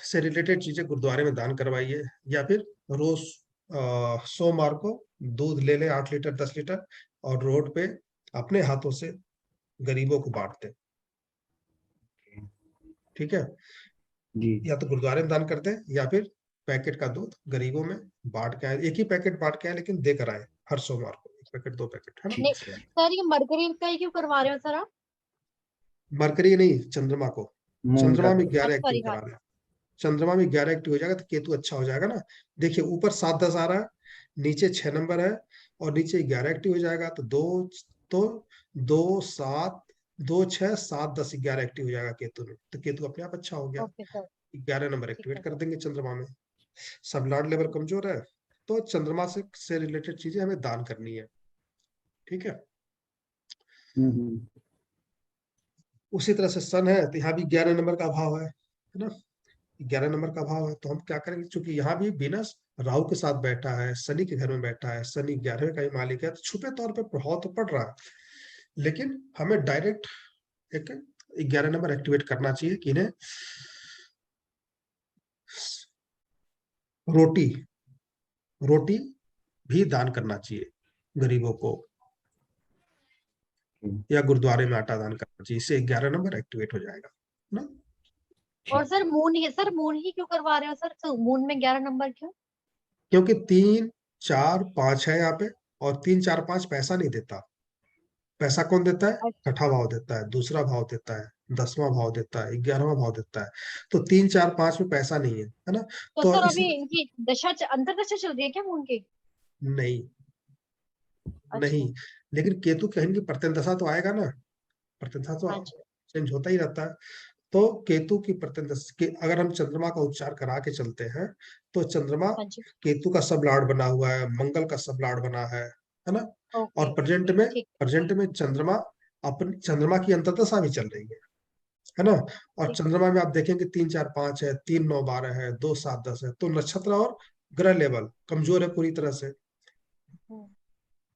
से रिलेटेड चीजें गुरुद्वारे में दान करवाइए, या फिर रोज सोमवार को दूध ले लें 8 लीटर 10 लीटर और रोड पे अपने हाथों से गरीबों को बांट दें। ठीक है, जी। या तो गुरुद्वारे में दान कर दें या फिर पैकेट का दूध गरीबों में बांट के आए। एक ही पैकेट बांट के आए, लेकिन दे कर आए हर सोमवार को 1 पैकेट 2 पैकेट, है ना। नहीं ठीक है। सर, ये मरकरी का ही क्यों करवा रहे हो सर आप? मरकरी नहीं, चंद्रमा को। मून का चंद्रमा में तो। 11 अच्छा एक्टिव सॉरी, हाँ। करा रहे हैं। चंद्रमा में 11 एक्टिव हो जाएगा तो केतु अच्छा हो जाएगा ना। देखिए ऊपर 7 10 आ रहा है, नीचे 6 नंबर है और नीचे 11 एक्टिव हो जाएगा, तो 2 7 2 6 7 10 11 एक्टिव हो जाएगा केतु में, तो केतु अपने आप अच्छा हो गया। ओके सर, 11 नंबर ठीक है एक्टिवेट कर सर। देंगे चंद्रमा में। सब लॉर्ड लेवल कमजोर है, तो चंद्रमा से रिलेटेड चीजें हमें दान करनी है। ठीक है, हम्म। उसी तरह से सन है, तो यहाँ भी 11 नंबर का भाव है ना। 11 नंबर का भाव है, तो हम क्या करेंगे, क्योंकि यहाँ भी वीनस राहु के साथ बैठा है, शनि के घर में बैठा है, शनि 11वें का ही मालिक है, तो छुपे तौर पे प्रभाव तो पड़ रहा है, लेकिन हमें डायरेक्ट एक 11 नंबर एक्टिवेट करना चाहिए कि इन्हें रोटी रोटी भी दान करना चाहिए गरीबों को, या गुरुद्वारे में आटा दान करना चाहिए। इससे 11 नंबर एक्टिवेट हो जाएगा ना। और सर मून ही क्यों करवा रहे हो सर? तो मून में 11 नंबर क्यों? क्योंकि 3 4 5 है यहाँ पे, और 3 4 5 पैसा नहीं देता। पैसा कौन देता है? अच्छा, छठा भाव देता है, दूसरा भाव देता है, 10वां भाव देता है, 11वां भाव देता है। तो 3 4 5 में पैसा नहीं है ना। तो तो सर इस अभी इनकी अंतर दशा चल रही है क्या मून की? नहीं, नहीं, अच्छा। लेकिन केतु कहीं की प्रत्यंदशा तो आएगा ना। प्रत्यंदशा तो हाँ जी। चेंज होता ही रहता है। तो केतु की प्रत्यंदशा के अगर हम चंद्रमा का उच्चार करा के चलते हैं, तो चंद्रमा हाँ जी। केतु का सब लॉर्ड बना हुआ है, मंगल का सब लॉर्ड बना है ना। ओके। और ठीक। प्रेजेंट में चंद्रमा, अपनी चंद्रमा की अंतर्दशा भी चल रही है ना। और ठीक। चंद्रमा में आप देखेंगे 3 4 5 है, 3 9 12 है, 2 7 10 है, तो नक्षत्र और ग्रह लेवल कमजोर है पूरी तरह से। हम्म।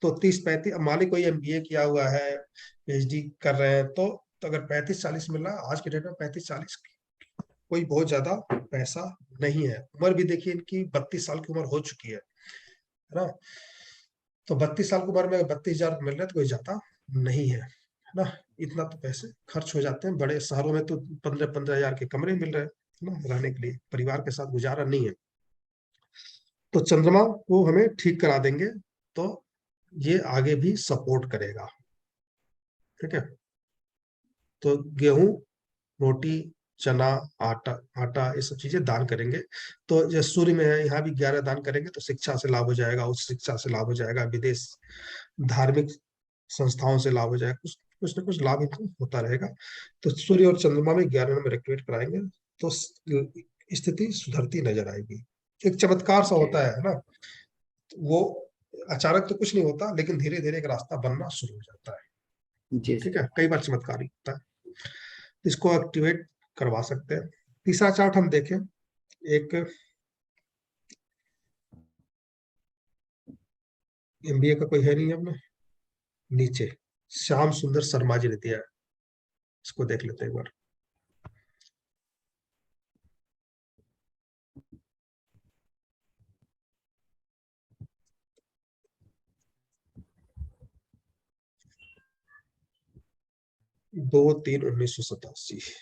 तो 30 35, मान ली कोई एमबीए किया हुआ है, पीएचडी कर रहे हैं, तो अगर 35 40 मिल रहा है आज के डेट में, 35 40 कोई बहुत ज्यादा पैसा नहीं है। उम्र भी देखिए इनकी 32 साल की उम्र हो चुकी है ना। तो 32 साल की उम्र में 32,000 मिल रहे हैं तो कोई ज्यादा नहीं है ना। इतना तो पैसे खर्च हो जाते हैं, बड़े शहरों में तो 15,000 के कमरे मिल रहे हैं ना रहने के लिए, परिवार के साथ गुजारा नहीं है। तो चंद्रमा को हमें ठीक करा देंगे तो ये आगे भी सपोर्ट करेगा। ठीक है, तो गेहूं, रोटी, चना, आटा आटा ये सब चीजें दान करेंगे। तो जैसे सूर्य में है, यहाँ भी 11 दान करेंगे तो शिक्षा से लाभ हो जाएगा, उच्च शिक्षा से लाभ हो जाएगा, विदेश धार्मिक संस्थाओं से लाभ हो जाएगा, कुछ कुछ ना कुछ लाभ इनको होता रहेगा। तो सूर्य और चंद्रमा में 11 नंबर एक्टिवेट कराएंगे तो स्थिति सुधरती नजर आएगी। एक चमत्कार सा ठीक है। होता है ना। वो अचानक तो कुछ नहीं होता, लेकिन धीरे धीरे एक रास्ता बनना शुरू हो जाता है। जी ठीक सर। है, कई बार चमत्कारी होता है, इसको एक्टिवेट करवा सकते हैं। तीसरा चार्ट हम देखें, एक एमबीए का कोई है नहीं अपने, नीचे श्याम सुंदर शर्मा जी ने दिया है, इसको देख लेते हैं एक बार। दो 3/1987।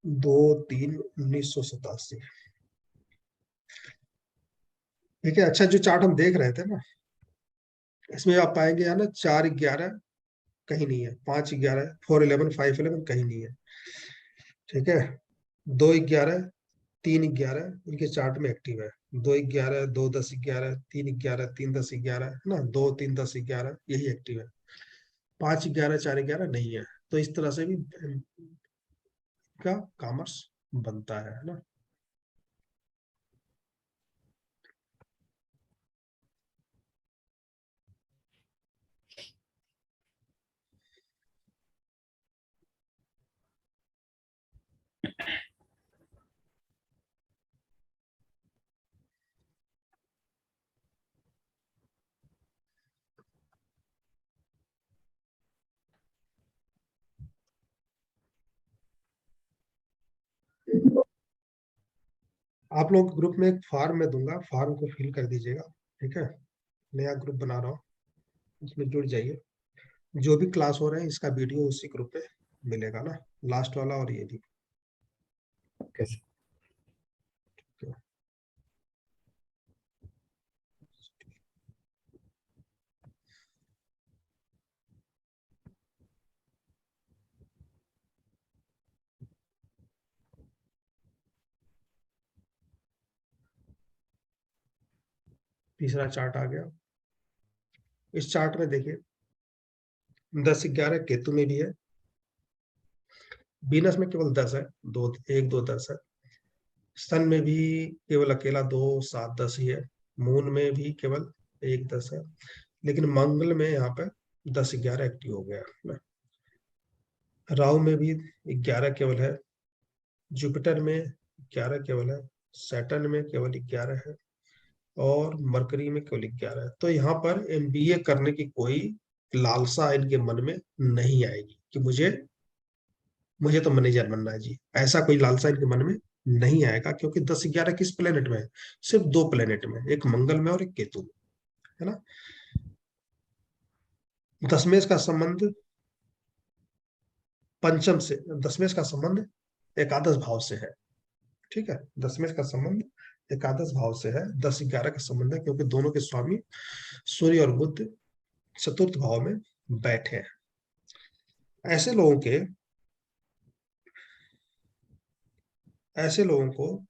2/3/1987। ठीक है, अच्छा जो चार्ट हम देख रहे थे ना, इसमें आप पाएंगे यहाँ ना 4/11 कहीं नहीं है, 5/11, 4/11, 5/11 कहीं नहीं है। ठीक है, 2/11, 3/11 इनके चार्ट में एक्टिव है। 2/11, 2/10/11, 3/11, 3/10/11 है ना, 2 3 10/11 यही एक्टिव है। 5/11, 4/11 नहीं है। तो इस तरह से भी का कॉमर्स बनता है ना। आप लोग ग्रुप में एक फॉर्म में दूंगा, फॉर्म को फिल कर दीजिएगा। ठीक है, नया ग्रुप बना रहा हूँ, उसमें जुड़ जाइए। जो भी क्लास हो रहे हैं इसका वीडियो उसी ग्रुप पे मिलेगा ना, लास्ट वाला और ये भी। Okay sir. तीसरा चार्ट आ गया। इस चार्ट में देखिए 10/11 केतु में भी है, वीनस में केवल 10 है, 1 2 10 है। सन में भी केवल अकेला 2 7 10 ही है। मून में भी केवल 1 10 है। लेकिन मंगल में यहाँ पे 10/11 एक्टिव हो गया ना। राहु में भी 11 केवल है। जुपिटर में 11 केवल है। सैटर्न में केवल 11 है। और मरकरी में केवल 11 है। तो यहाँ पर एमबीए करने की कोई लालसा इनके मन में नहीं आएगी कि मुझे मुझे तो मैनेजर बनना है जी, ऐसा कोई लालसा इनके मन में नहीं आएगा। क्योंकि 10/11 किस प्लेनेट में है? सिर्फ 2 प्लेनेट में, एक मंगल में और एक केतु में, है ना। दशमेश का संबंध पंचम से, दशमेश का संबंध एकादश भाव से है। ठीक है, दशमेश का संबंध एकादश भाव से है, 10/11 का संबंध है, क्योंकि दोनों के स्वामी सूर्य और बुध चतुर्थ भाव में बैठे हैं। ऐसे लोगों के ऐसे लोगों को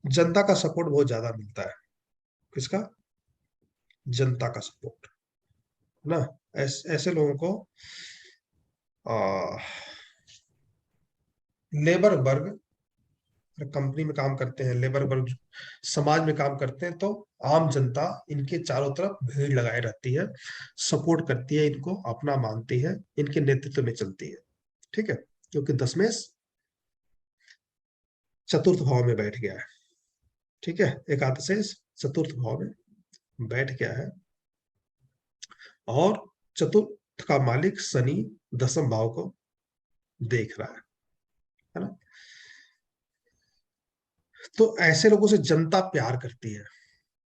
जनता का सपोर्ट बहुत ज्यादा मिलता है। किसका? जनता का सपोर्ट, है ना। ऐसे लोगों को लेबर वर्ग, कंपनी में काम करते हैं, लेबर वर्ग समाज में काम करते हैं, तो आम जनता इनके चारों तरफ भीड़ लगाए रहती है, सपोर्ट करती है, इनको अपना मानती है, इनके नेतृत्व में चलती है। ठीक है, क्योंकि दशमेश चतुर्थ भाव में बैठ गया है। ठीक है, एकादशेश चतुर्थ भाव में बैठ गया है। और चतुर्थ का मालिक शनि दसम भाव को देख रहा है ना। तो ऐसे लोगों से जनता प्यार करती है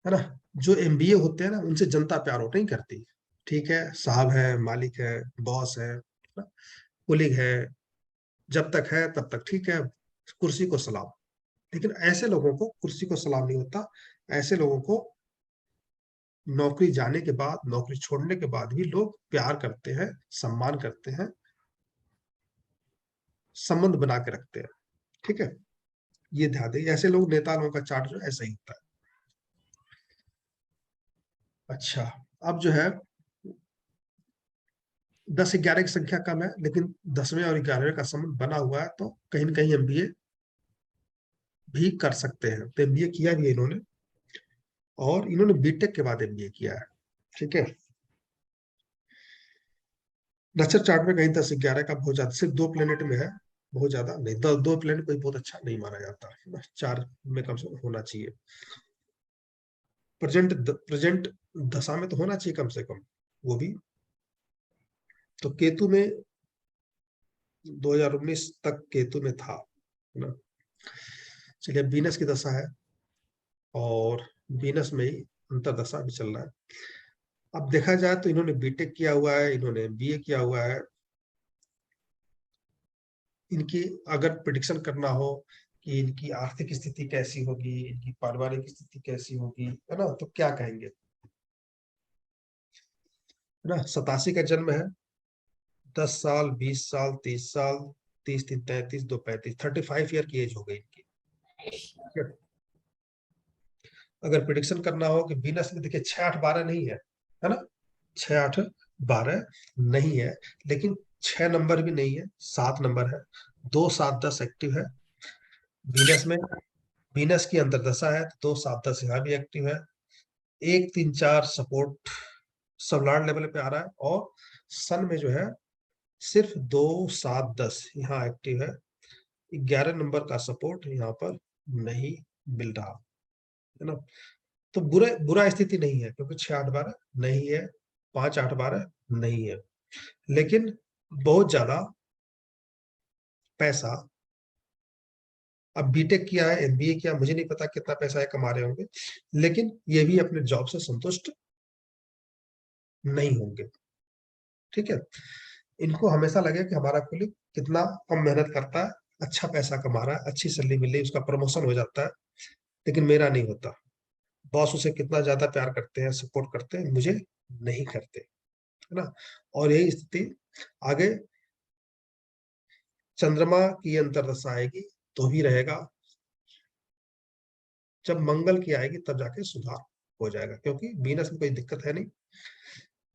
ना। जो एमबीए होते हैं ना, उनसे जनता प्यार और नहीं करती। ठीक है, साहब है, मालिक है, बॉस है ना, कुलीग है, जब तक है तब तक ठीक है, कुर्सी को सलाम। लेकिन ऐसे लोगों को कुर्सी को सलाम नहीं होता। ऐसे लोगों को नौकरी जाने के बाद, नौकरी छोड़ने के बाद भी लोग प्यार करते हैं, सम्मान करते हैं, संबंध बना के रखते हैं। ठीक है, ये ध्यान दें। ऐसे लोग, नेता लोगों का चार्ट जो है ऐसा ही होता है। अच्छा, अब जो है 10-11 की संख्या कम है, लेकिन 10वें और 11वें का संबंध बना हुआ है, तो कहीं ना कहीं एमबीए भी कर सकते हैं। तो एमबीए किया भी है इन्होंने, और इन्होंने बीटेक के बाद एमबीए किया है। ठीक है, नक्षत्र चार्ट में कहीं 10-11 का बहुत ज्यादा, सिर्फ 2 प्लेनेट में है, बहुत ज्यादा नहीं। 2 प्लेनेट कोई बहुत अच्छा नहीं माना जाता, 4 में कम से कम होना चाहिए। प्रेजेंट दशा में तो होना चाहिए कम से कम, वो भी। तो केतु में 2019 तक केतु में था, है ना। चलिए, वीनस की दशा है, और वीनस में ही अंतरदशा भी चल रहा है। अब देखा जाए तो इन्होंने बीटेक किया हुआ है, इन्होंने बीए किया हुआ है। इनकी अगर प्रिडिक्शन करना हो कि इनकी आर्थिक स्थिति कैसी होगी, इनकी पारिवारिक स्थिति कैसी होगी, है ना, तो क्या कहेंगे, है ना। 87 का जन्म है, 10 साल, 20 साल, 30 साल, 30 3 33 2 35, 35 ईयर की एज हो गई इनकी। अगर प्रिडिक्शन करना हो कि वीनस में, देखिए 6 8 12 नहीं है ना, 6 8 12 नहीं है, लेकिन 6 नंबर भी नहीं है, 7 नंबर है, 2 7 10 एक्टिव है वीनस में। वीनस की अंतर्दशा है, तो 2 7 10 यहाँ भी एक्टिव है। 1 3 4 सपोर्ट सब लॉर्ड लेवल पे आ रहा है, और सन में जो है सिर्फ 2 7 10 यहाँ एक्टिव है। 11 नंबर का सपोर्ट यहाँ पर नहीं मिल रहा, है ना। तो बुरा स्थिति नहीं है, क्योंकि 6 8 12 नहीं है, 5 8 12 नहीं है, लेकिन बहुत ज्यादा पैसा। अब बीटेक किया है, एमबीए किया, मुझे नहीं पता कितना पैसा है कमा रहे होंगे, लेकिन ये भी अपने जॉब से संतुष्ट नहीं होंगे। ठीक है, इनको हमेशा लगे कि हमारा कुलीग कितना कम मेहनत करता है, अच्छा पैसा कमा रहा है, अच्छी सैलरी मिल रही है, उसका प्रमोशन हो जाता है, लेकिन मेरा नहीं होता। बॉस उसे कितना ज्यादा प्यार करते हैं, सपोर्ट करते हैं, मुझे नहीं करते, है ना। और यही स्थिति आगे चंद्रमा की अंतर्दशा आएगी तो भी रहेगा। जब मंगल की आएगी तब जाके सुधार हो जाएगा, क्योंकि वीनस में कोई दिक्कत है नहीं।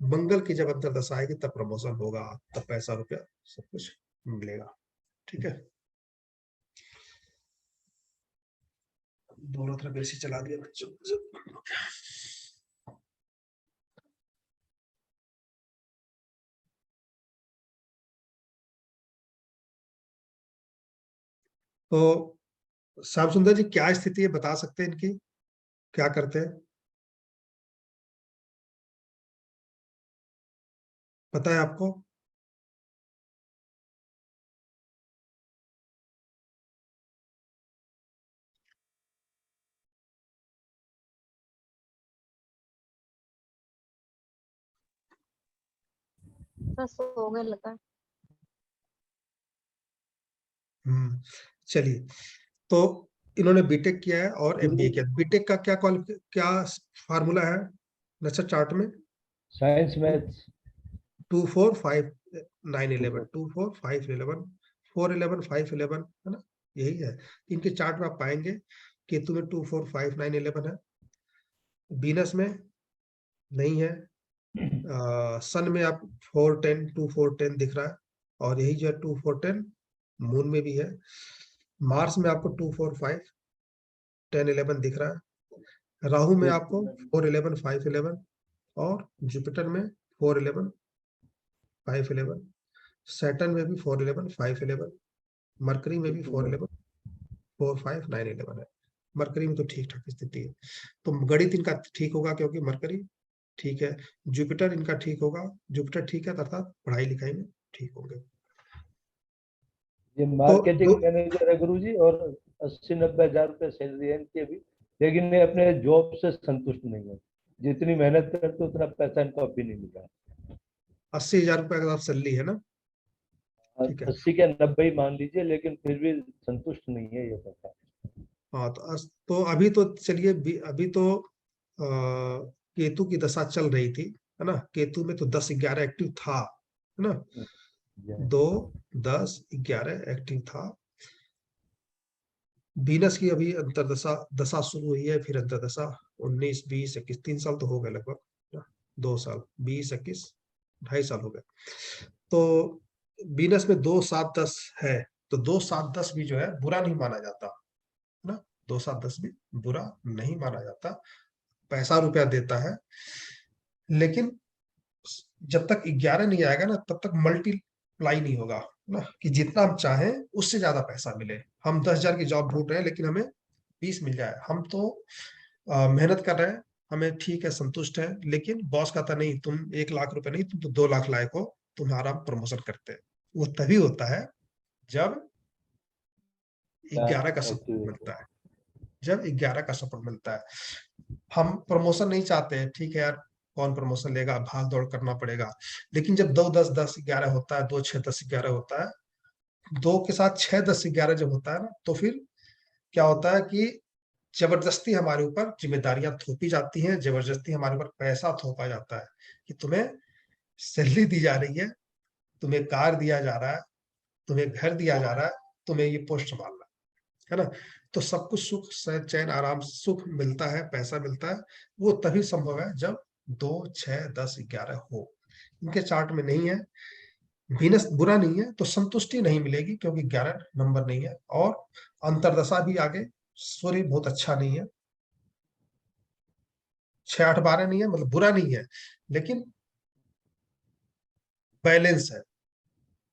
मंगल की जब अंतर्दशा आएगी तब प्रमोशन होगा, तब पैसा रुपया सब कुछ मिलेगा। ठीक है, दोनों तरफ एसी चला दिया बच्चों। तो श्याम सुंदर जी, क्या स्थिति है, बता सकते हैं इनकी, क्या करते हैं, पता है आपको? बस हो गया लगता है। चलिए, तो इन्होंने बीटेक किया है और एमबीए किया। बीटेक का क्या फार्मूला है नक्षत्र चार्ट में? साइंस मैथ्स 2 4 5 9 11, 2 4 5 11, 4 11 5 11, है ना, यही है। इनके चार्ट में आप पाएंगे केतु में 2 4 5 9 11 है, वीनस में नहीं है, सन में आप 4 10 2 4 10 दिख रहा है, और यही जो है 2 4 10 मून में भी है। मार्स में आपको 2 4 5 10 11 दिख रहा है। राहु में आपको 4 11 5 11, और जुपिटर में 4 11 5 11, सैटर्न में भी 4 11 5 11, मरकरी में भी 4 11 4 5 9 11 है। मरकरी में तो ठीक ठाक स्थिति है, तो गणित इनका ठीक होगा, क्योंकि मरकरी ठीक है। जुपिटर इनका ठीक होगा, जुपिटर ठीक है, अर्थात पढ़ाई लिखाई में ठीक होंगे। ये मार्केटिंग मैनेजर है गुरुजी, और 80-90 हजार रुपए सैलरी है इनकी अभी, लेकिन ये अपने जॉब से संतुष्ट नहीं है। जितनी मेहनत करते उतना पैसा इनको अभी नहीं मिला। 80,000 रुपए का सैलरी है ना, ठीक है। 80 के 90 ही मान लीजिए, लेकिन फिर भी संतुष्ट नहीं है ये पैसा। हाँ, तो अभी तो चलिए, अभी तो केतु की दशा चल रही थी, है ना, केतु में तो 10-11 एक्टिव था, है ना, 2, 10, 11 एक्टिव था। वीनस की अभी अंतरदशा दशा शुरू हुई है, फिर अंतरदशा 19, 20, 21, 3 साल तो हो गए लगभग, 2 साल, 20, 21, 2.5 साल हो गए। तो वीनस में 2, 7, 10 है, तो 2, 7, 10 भी जो है बुरा नहीं माना जाता, है ना, 2, 7, 10 भी बुरा नहीं माना जाता, पैसा रुपया देता है, लेकिन जब तक 11 नहीं आएगा ना, तब तक मल्टीप्लाई नहीं होगा, ना, कि जितना हम चाहें उससे ज्यादा पैसा मिले। हम 10,000 की जॉब ढूंढ रहे हैं, लेकिन हमें 20 मिल जाए, हम तो मेहनत कर रहे हैं, हमें ठीक है, संतुष्ट है, लेकिन बॉस कहता नहीं तुम 1 लाख रुपए नहीं, तुम तो 2 लाख लायक हो, तुम्हारा प्रमोशन करते हैं। वो तभी होता है जब 11 का सपोर्ट मिलता है, जब 11 का सपोर्ट मिलता है। हम प्रमोशन नहीं चाहते, ठीक है यार, कौन प्रमोशन लेगा, भाग दौड़ करना पड़ेगा, लेकिन जब 2, 10, 10, 11 होता है, 2, 6, 10, 11 होता है, 2 के साथ 6, 10, 11 जब होता है ना, तो फिर क्या होता है कि जबरदस्ती हमारे ऊपर जिम्मेदारियां थोपी जाती हैं, जबरदस्ती हमारे ऊपर पैसा थोपा जाता है कि तुम्हें सैलरी दी जा रही है, तुम्हें कार दिया जा रहा है, तुम्हें घर दिया जा रहा है, तुम्हें ये पोस्ट संभालना है ना। तो सब कुछ सुख चैन आराम सुख मिलता है, पैसा मिलता है, वो तभी संभव है जब 2, 6, 10, 11 हो। इनके चार्ट में नहीं है, वीनस बुरा नहीं है तो संतुष्टि नहीं मिलेगी, क्योंकि 11 नंबर नहीं है, और अंतरदशा भी आगे सूर्य बहुत अच्छा नहीं है, 6, 8, 12 नहीं है, मतलब बुरा नहीं है, लेकिन बैलेंस है,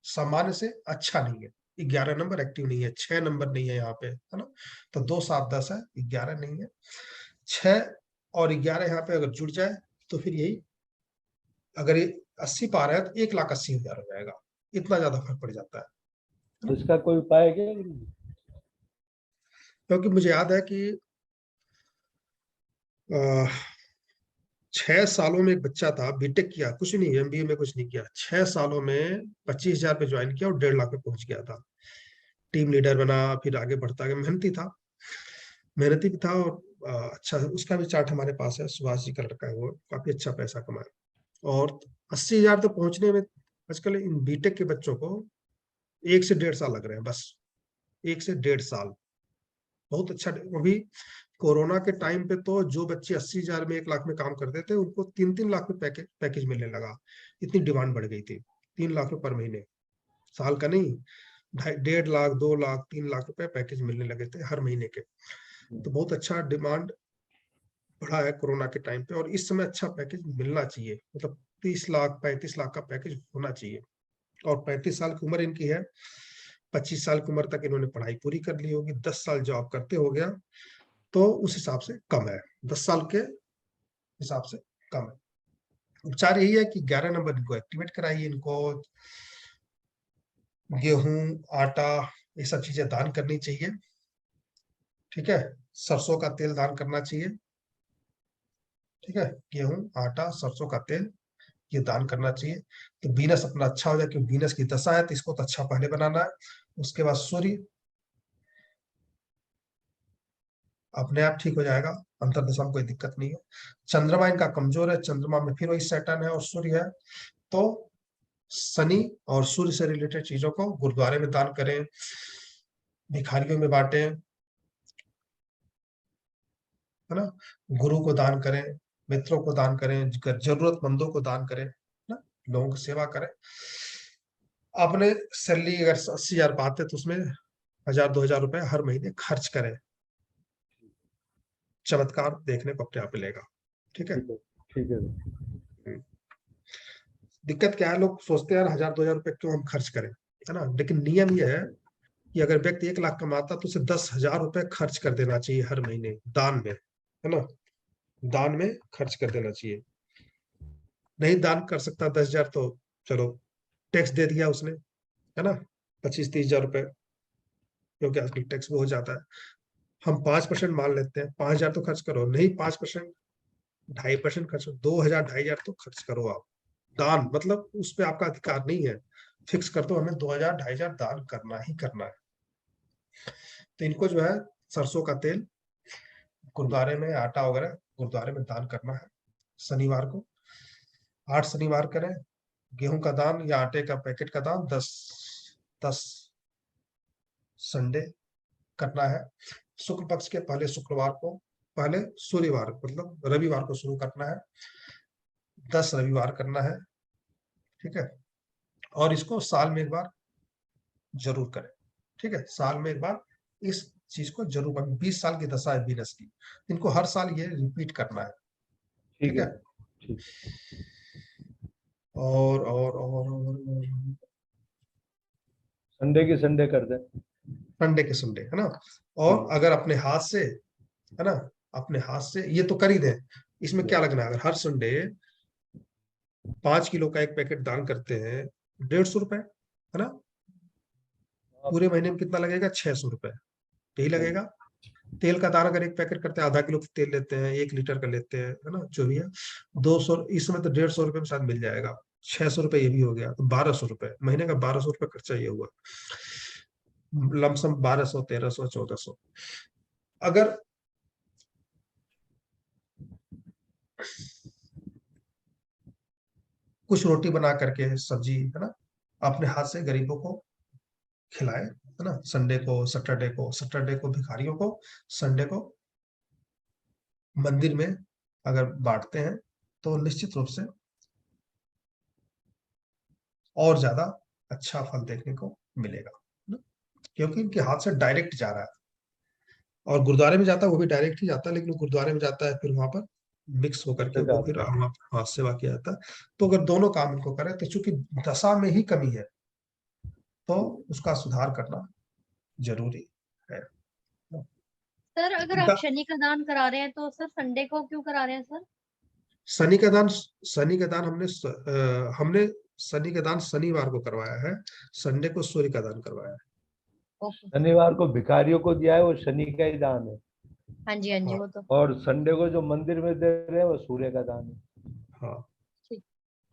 सामान्य से अच्छा नहीं है। 11 नंबर एक्टिव नहीं है, 6 नंबर नहीं है यहाँ पे, है ना, तो 2, 7, 10 है, 11 नहीं है, 6 और 11 यहाँ पे अगर जुड़ जाए तो फिर यही, अगर ये 80 पार है तो 1,80,000 हो जाएगा, इतना ज्यादा फर्क पड़ जाता है। तो इसका कोई उपाय है क्या गुरु जी? क्योंकि मुझे याद है कि 6 सालों में एक बच्चा था, बीटेक किया, कुछ नहीं, एमबीए में कुछ नहीं किया, 6 सालों में 25,000 पे ज्वाइन किया और 1.5 लाख पे पहुंच गया था, टीम लीडर बना, फिर आगे बढ़ता गया, मेहनती भी था, और अच्छा, उसका भी चार्ट हमारे पास है, सुभाष जी का लड़का है वो, काफी अच्छा पैसा कमाया। और 80,000 तक पहुंचने में आजकल इन बीटेक के बच्चों को 1 से 1.5 साल लग रहे हैं बस, 1 से 1.5 साल, बहुत अच्छा। अभी कोरोना के टाइम पे तो जो बच्चे 80,000 में 1 लाख में काम करते थे, उनको 3-3 लाख में पैकेज मिलने लगा, इतनी डिमांड बढ़ गई थी। 3 लाख रुपए पर महीने, साल का नहीं, 1.5 लाख, 2 लाख, 3 लाख रुपए पैकेज मिलने लगे थे हर महीने के। तो बहुत अच्छा डिमांड बढ़ा है कोरोना के टाइम पे, और इस समय अच्छा पैकेज मिलना चाहिए, मतलब 30 लाख 35 लाख का पैकेज होना चाहिए। और 35 साल की उम्र इनकी है, 25 साल की उम्र तक इन्होंने पढ़ाई पूरी कर ली होगी, 10 साल जॉब करते हो गया, तो उस हिसाब से कम है, 10 साल के हिसाब से कम है। उपचार यही है कि 11 नंबर इनको एक्टिवेट कराइए, इनको गेहूं, आटा, ये सब चीजें दान करनी चाहिए, ठीक है, सरसों का तेल दान करना चाहिए, ठीक है, गेहूं, आटा, सरसों का तेल, ये दान करना चाहिए। तो वीनस अपना अच्छा हो जाए, क्योंकि वीनस की दशा है, तो इसको तो अच्छा पहले बनाना है। उसके बाद सूर्य अपने आप ठीक हो जाएगा, अंतरदशा में कोई दिक्कत नहीं है। चंद्रमा इनका कमजोर है, चंद्रमा में फिर वही सैटर्न है और सूर्य है, तो शनि और सूर्य से रिलेटेड चीजों को गुरुद्वारे में दान करें, भिखारियों में बांटें, है ना, गुरु को दान करें, मित्रों को दान करें, जरूरतमंदों को दान करें, ना, लोगों की सेवा करें। अपने सैलरी अगर 80,000 पाते तो उसमें 1,000-2,000 रुपए हर महीने खर्च करें, चमत्कार देखने को अपने आप मिलेगा, ठीक है। ठीक है। दिक्कत क्या है, लोग सोचते हैं यार 1,000-2,000 रुपए क्यों हम खर्च करें, है ना, लेकिन नियम ये है कि अगर व्यक्ति 1 लाख कमाता तो उसे 10,000 रुपए खर्च कर देना चाहिए हर महीने दान में, है ना, दान में खर्च कर देना चाहिए। नहीं दान कर सकता 10,000 तो चलो टैक्स दे दिया उसने, है ना, 25-30,000 रुपए, क्योंकि आजकल टैक्स भी हो जाता है। हम 5% मान लेते हैं, 5,000 तो खर्च करो, नहीं 5%, 2.5% खर्च, 2,000 2,500 तो खर्च करो आप, दान, मतलब उस पर आपका अधिकार नहीं है, फिक्स कर दो हमें 2,000 2,500 दान करना ही करना है। तो इनको जो है सरसों का तेल गुरुद्वारे में, आटा वगैरह गुरुद्वारे में दान करना है, शनिवार को, 8 शनिवार करें। गेहूं का दान या आटे का पैकेट का दान 10 संडे करना है। शुक्ल पक्ष के पहले शुक्रवार को, पहले सूर्यवार मतलब रविवार को शुरू करना है, 10 रविवार करना है, ठीक है। और इसको साल में एक बार जरूर करें, ठीक है। साल में एक बार इस चीज को जरूर करें। 20 साल की दशा है वीनस की, इनको हर साल ये रिपीट करना है, ठीक ठीक है। है। ठीक। और संडे की संडे कर दे। संडे के संडे, है ना। और अगर अपने हाथ से, है ना, अपने हाथ से ये तो कर ही दे। इसमें क्या लगना है, अगर हर संडे 5 किलो का एक पैकेट दान करते हैं, 150 रुपए, है ना। पूरे महीने में कितना लगेगा, 600 रुपए, यही लगेगा। तेल का दान अगर एक पैकेट करते हैं, आधा किलो तेल लेते हैं, 1 लीटर का लेते हैं, है ना, जो भी है 200, इसमें तो 150 रुपए में शायद मिल जाएगा। 600 रुपए ये भी हो गया, तो 1200 रुपए महीने का, 1200 रुपए खर्चा ये हुआ। लमसम 1200, 1300, 1400। अगर कुछ रोटी बना करके, सब्जी, है ना, अपने हाथ से गरीबों को खिलाए, है ना, संडे को, सैटरडे को भिखारियों को, संडे को मंदिर में अगर बांटते हैं तो निश्चित रूप से और ज्यादा अच्छा फल देखने को मिलेगा, है ना? क्योंकि इनके हाथ से डायरेक्ट जा रहा है। और गुरुद्वारे में जाता है वो भी डायरेक्ट ही जाता है, लेकिन गुरुद्वारे में जाता है फिर वहां पर मिक्स होकर के वो फिर वहाँ हाथ सेवा किया जाता है। तो अगर दोनों काम इनको करें तो चूंकि दशा में ही कमी है तो उसका सुधार करना जरूरी है। सर अगर आप शनि का दान करा रहे हैं तो सर संडे को क्यों करा रहे हैं सर? शनि का दान हमने शनि का दान शनिवार को करवाया है, संडे को सूर्य का दान करवाया है। ओके। शनिवार को भिखारियों को दिया है, वो शनि का ही दान है। हाँ जी वो तो और संडे को जो मंदिर में दे रहे हैं वो सूर्य का दान है। हाँ, ठीक।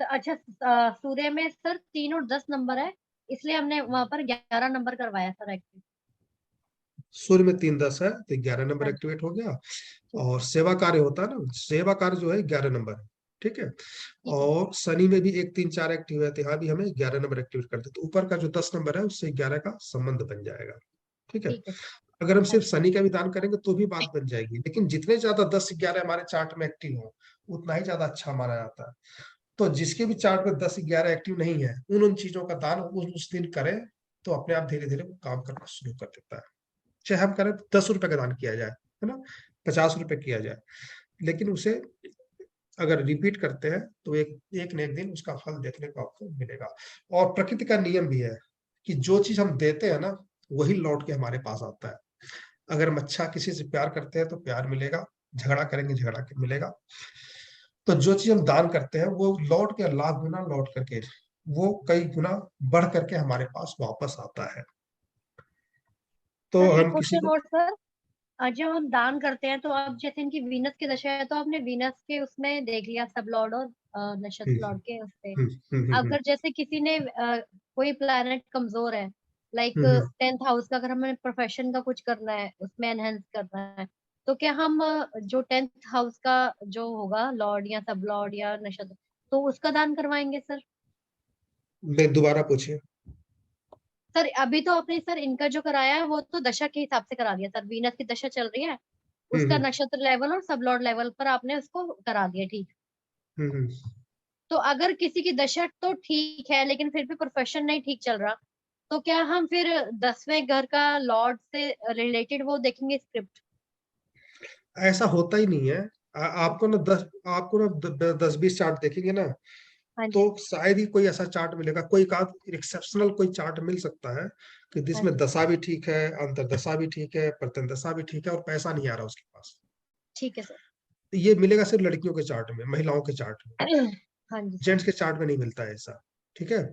तो अच्छा सूर्य में सर 3 और 10 नंबर है, इसलिए हमने वहां पर 11 नंबर करवाया सर एक्टिव। सूर्य में 3 10 है तो 11 नंबर हाँ जी, एक्टिवेट हो गया। ठीक और सेवा कार्य होता है ना, सेवा कार्य जो है 11 नंबर है, ठीक है। ठीक है और शनि में भी 1 3 4 एक्टिव है, तो यहाँ भी हमें 11 नंबर एक्टिवेट कर दे, तो ऊपर का जो 10 नंबर है उससे 11 का संबंध बन जाएगा, ठीक है। ठीक है। अगर हम हाँ सिर्फ शनि का भी दान करेंगे तो भी बात बन जाएगी, लेकिन जितने ज्यादा 10 11 हमारे चार्ट में एक्टिव हो उतना ही ज्यादा अच्छा माना जाता है। तो जिसके भी चार्ट में 10 11 एक्टिव नहीं है, उन चीजों का दान उस दिन करें तो अपने आप धीरे धीरे वो काम करना शुरू कर देता है। चाहे हम करें 10 रुपए का दान किया जाए, है ना, 50 रुपए किया जाए, लेकिन उसे अगर रिपीट करते हैं तो एक न एक दिन उसका फल देखने को आपको मिलेगा। और प्रकृति का नियम भी है कि जो चीज हम देते हैं ना वही लौट के हमारे पास आता है। अगर हम अच्छा किसी से प्यार करते हैं तो प्यार मिलेगा, झगड़ा करेंगे झगड़ा के मिलेगा। तो जो चीज हम दान करते हैं वो लौट के लाख गुना लौट करके, वो कई गुना बढ़ करके हमारे पास वापस आता है। तो सर एक हम किसी क्वेश्चन को और सर, जब हम दान करते हैं तो अब जैसे इनकी वीनस की दशा है तो आपने वीनस के उसमें देख लिया सब लॉर्ड और नक्षत्र हम्म, लॉर्ड के उससे। हम्म, हम्म, हम्म, अगर जैसे किसी ने कोई प्लैनेट कमजोर है, लाइक हम्म, 10th हाउस का, अगर हमें प्रोफेशन का कुछ करना है उसमें एनहेंस करना है, तो क्या हम जो 10th हाउस का जो होगा लॉर्ड या सब लॉर्ड या नक्षत्र, तो उसका दान करवाएंगे सर? मैं दोबारा पूछिए। सर अभी तो आपने सर इनका जो कराया है वो तो दशा के हिसाब से करा दिया सर, वीनस की दशा चल रही है, उसका हम्म, नक्षत्र लेवल और सब लॉर्ड लेवल पर आपने उसको करा दिया, ठीक। हम्म, तो अगर किसी की दशा तो ठीक है लेकिन फिर भी प्रोफेशन नहीं ठीक चल रहा, तो क्या हम फिर 10वें घर का लॉर्ड से रिलेटेड वो देखेंगे स्क्रिप्ट? ऐसा होता ही नहीं है। आपको ना 10 20 चार्ट देखेंगे ना हाँ तो जी। शायद ही कोई ऐसा चार्ट मिलेगा, कोई का एक्सेप्शनल कोई चार्ट मिल सकता है कि हाँ जिसमें जी, दशा भी ठीक है, अंतरदशा भी ठीक है, प्रत्यंत दशा भी ठीक है और पैसा नहीं आ रहा उसके पास। ठीक है सर। तो ये मिलेगा सिर्फ लड़कियों के चार्ट में, महिलाओं के चार्ट में, हाँ जी सर। जेंट्स के चार्ट में नहीं मिलता है ऐसा, ठीक है।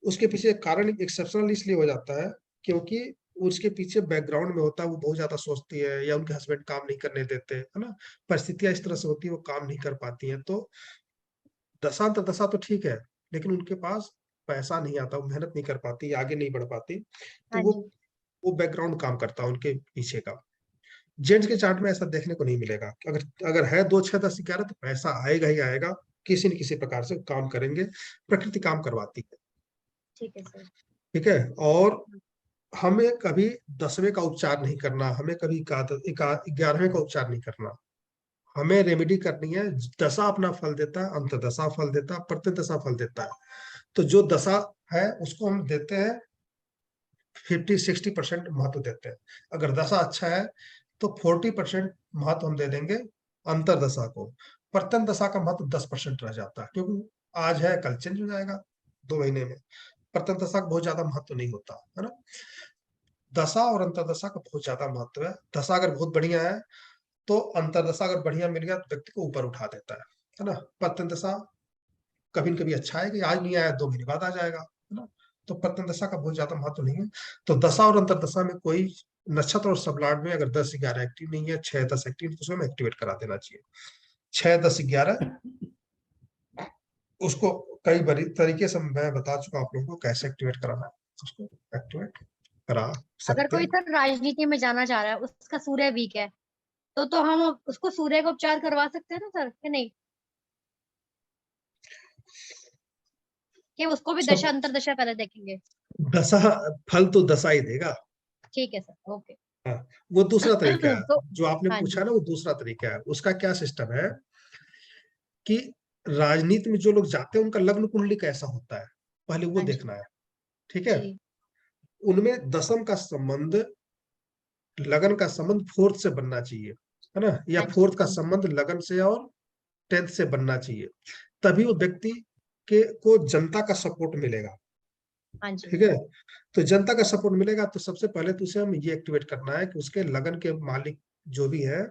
उसके पीछे कारण एक्सेप्शनल इसलिए हो जाता है क्योंकि उसके पीछे बैकग्राउंड में होता है वो बहुत ज्यादा सोचती है या उनके हस्बैंड काम नहीं करने देते, है ना, परिस्थितियां इस तरह से होती है वो काम नहीं कर पाती हैं। तो दशांत दशा तो ठीक है लेकिन उनके पास पैसा नहीं आता, वो मेहनत नहीं कर पाती, आगे नहीं बढ़ पाती। तो हाँ वो जी। वो बैकग्राउंड काम करता है उनके पीछे का। जेंट्स के चार्ट में ऐसा देखने को नहीं मिलेगा। अगर अगर है 2 6 10 11 तो पैसा आएगा ही आएगा, किसी न किसी प्रकार से काम करेंगे, प्रकृति काम करवाती है। ठीक है सर। ठीक है, और हमें कभी 10वें का उपचार नहीं करना, हमें कभी 11वें का उपचार नहीं करना, हमें रेमेडी करनी है। दशा अपना फल देता है, अंतर्दशा फल देता है, प्रत्यंतदशा फल देता है। तो जो दशा है उसको हम देते हैं 50-60% महत्व देते हैं। अगर दशा अच्छा है तो 40% महत्व हम दे देंगे अंतर्दशा को। प्रत्यंत दशा का महत्व 10% रह जाता है, क्योंकि आज है कल चेंज हो जाएगा 2 महीने में। प्रत्यंत दशा का बहुत ज्यादा महत्व नहीं होता है ना। दशा और अंतर्दशा का बहुत ज्यादा महत्व है। दशा अगर बहुत बढ़िया है तो अंतर्दशा अगर बढ़िया मिल गया तो व्यक्ति को ऊपर उठा देता है ना। प्रत्यंत दशा कभी न कभी अच्छा है कि आज नहीं आया 2 महीने बाद आ जाएगा, है ना। तो प्रत्यंत दशा का बहुत ज्यादा महत्व नहीं है। तो दशा और अंतर्दशा में कोई नक्षत्र और सबलाट में अगर 10 11 एक्टिव नहीं है, 6 10 एक्टिव, तो उसको हमें एक्टिवेट करा देना चाहिए। 6 10 11 उसको कई बारी तरीके से मैं बता चुका आप लोगों को कैसे एक्टिवेट कराना है, उसको एक्टिवेट करा अगर सकते कोई हैं। सर राजनीति में जाना चाह रहा है, उसका सूर्य वीक है, तो हम उसको सूर्य का उपचार करवा सकते हैं ना सर, कि नहीं? कि उसको भी दशा सब अंतरदशा पहले देखेंगे? दशा फल तो दशा ही देगा। ठीक है सर, ओके। हाँ, वो दूसरा तरीका है। तो जो आपने हाँ पूछा जी, ना वो दूसरा तरीका है। उसका क्या सिस्टम है कि राजनीति में जो लोग जाते हैं उनका लग्न कुंडली कैसा होता है, पहले वो हाँ जी, देखना है। ठीक है, जी, उनमें दशम का संबंध, लगन का संबंध फोर्थ से बनना चाहिए, है ना, या हाँ जी, फोर्थ का संबंध लगन से और 10th से बनना चाहिए। तभी वो व्यक्ति के को जनता का सपोर्ट मिलेगा। हाँ जी, ठीक है, तो जनता का सपोर्ट मिलेगा तो सबसे पहले तो उसे हम ये एक्टिवेट करना है कि उसके लगन के मालिक जो भी है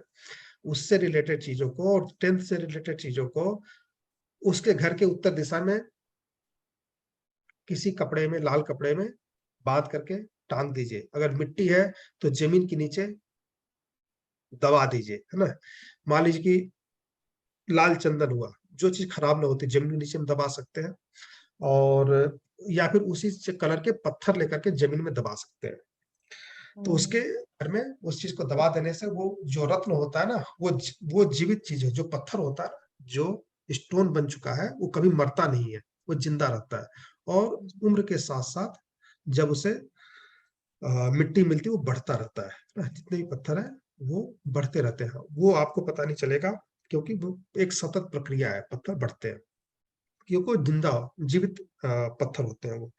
उससे रिलेटेड चीजों को और 10th से रिलेटेड चीजों को उसके घर के उत्तर दिशा में किसी कपड़े में, लाल कपड़े में बांध करके टांग दीजिए। अगर मिट्टी है तो जमीन के नीचे दबा दीजिए, है ना। मान लीजिए कि लाल चंदन हुआ, जो चीज खराब ना होती जमीन के नीचे में दबा सकते हैं। और या फिर उसी से कलर के पत्थर लेकर के जमीन में दबा सकते हैं। तो उसके घर में उस चीज को दबा देने से वो जो रत्न होता है ना, वो जीवित चीज है। जो पत्थर होता है ना, जो स्टोन बन चुका है, वो कभी मरता नहीं है, वो जिंदा रहता है। और उम्र के साथ साथ जब उसे मिट्टी मिलती है वो बढ़ता रहता है ना। जितने भी पत्थर है वो बढ़ते रहते हैं, वो आपको पता नहीं चलेगा, क्योंकि वो एक सतत प्रक्रिया है, पत्थर बढ़ते हैं, क्योंकि जिंदा जीवित पत्थर होते हैं वो।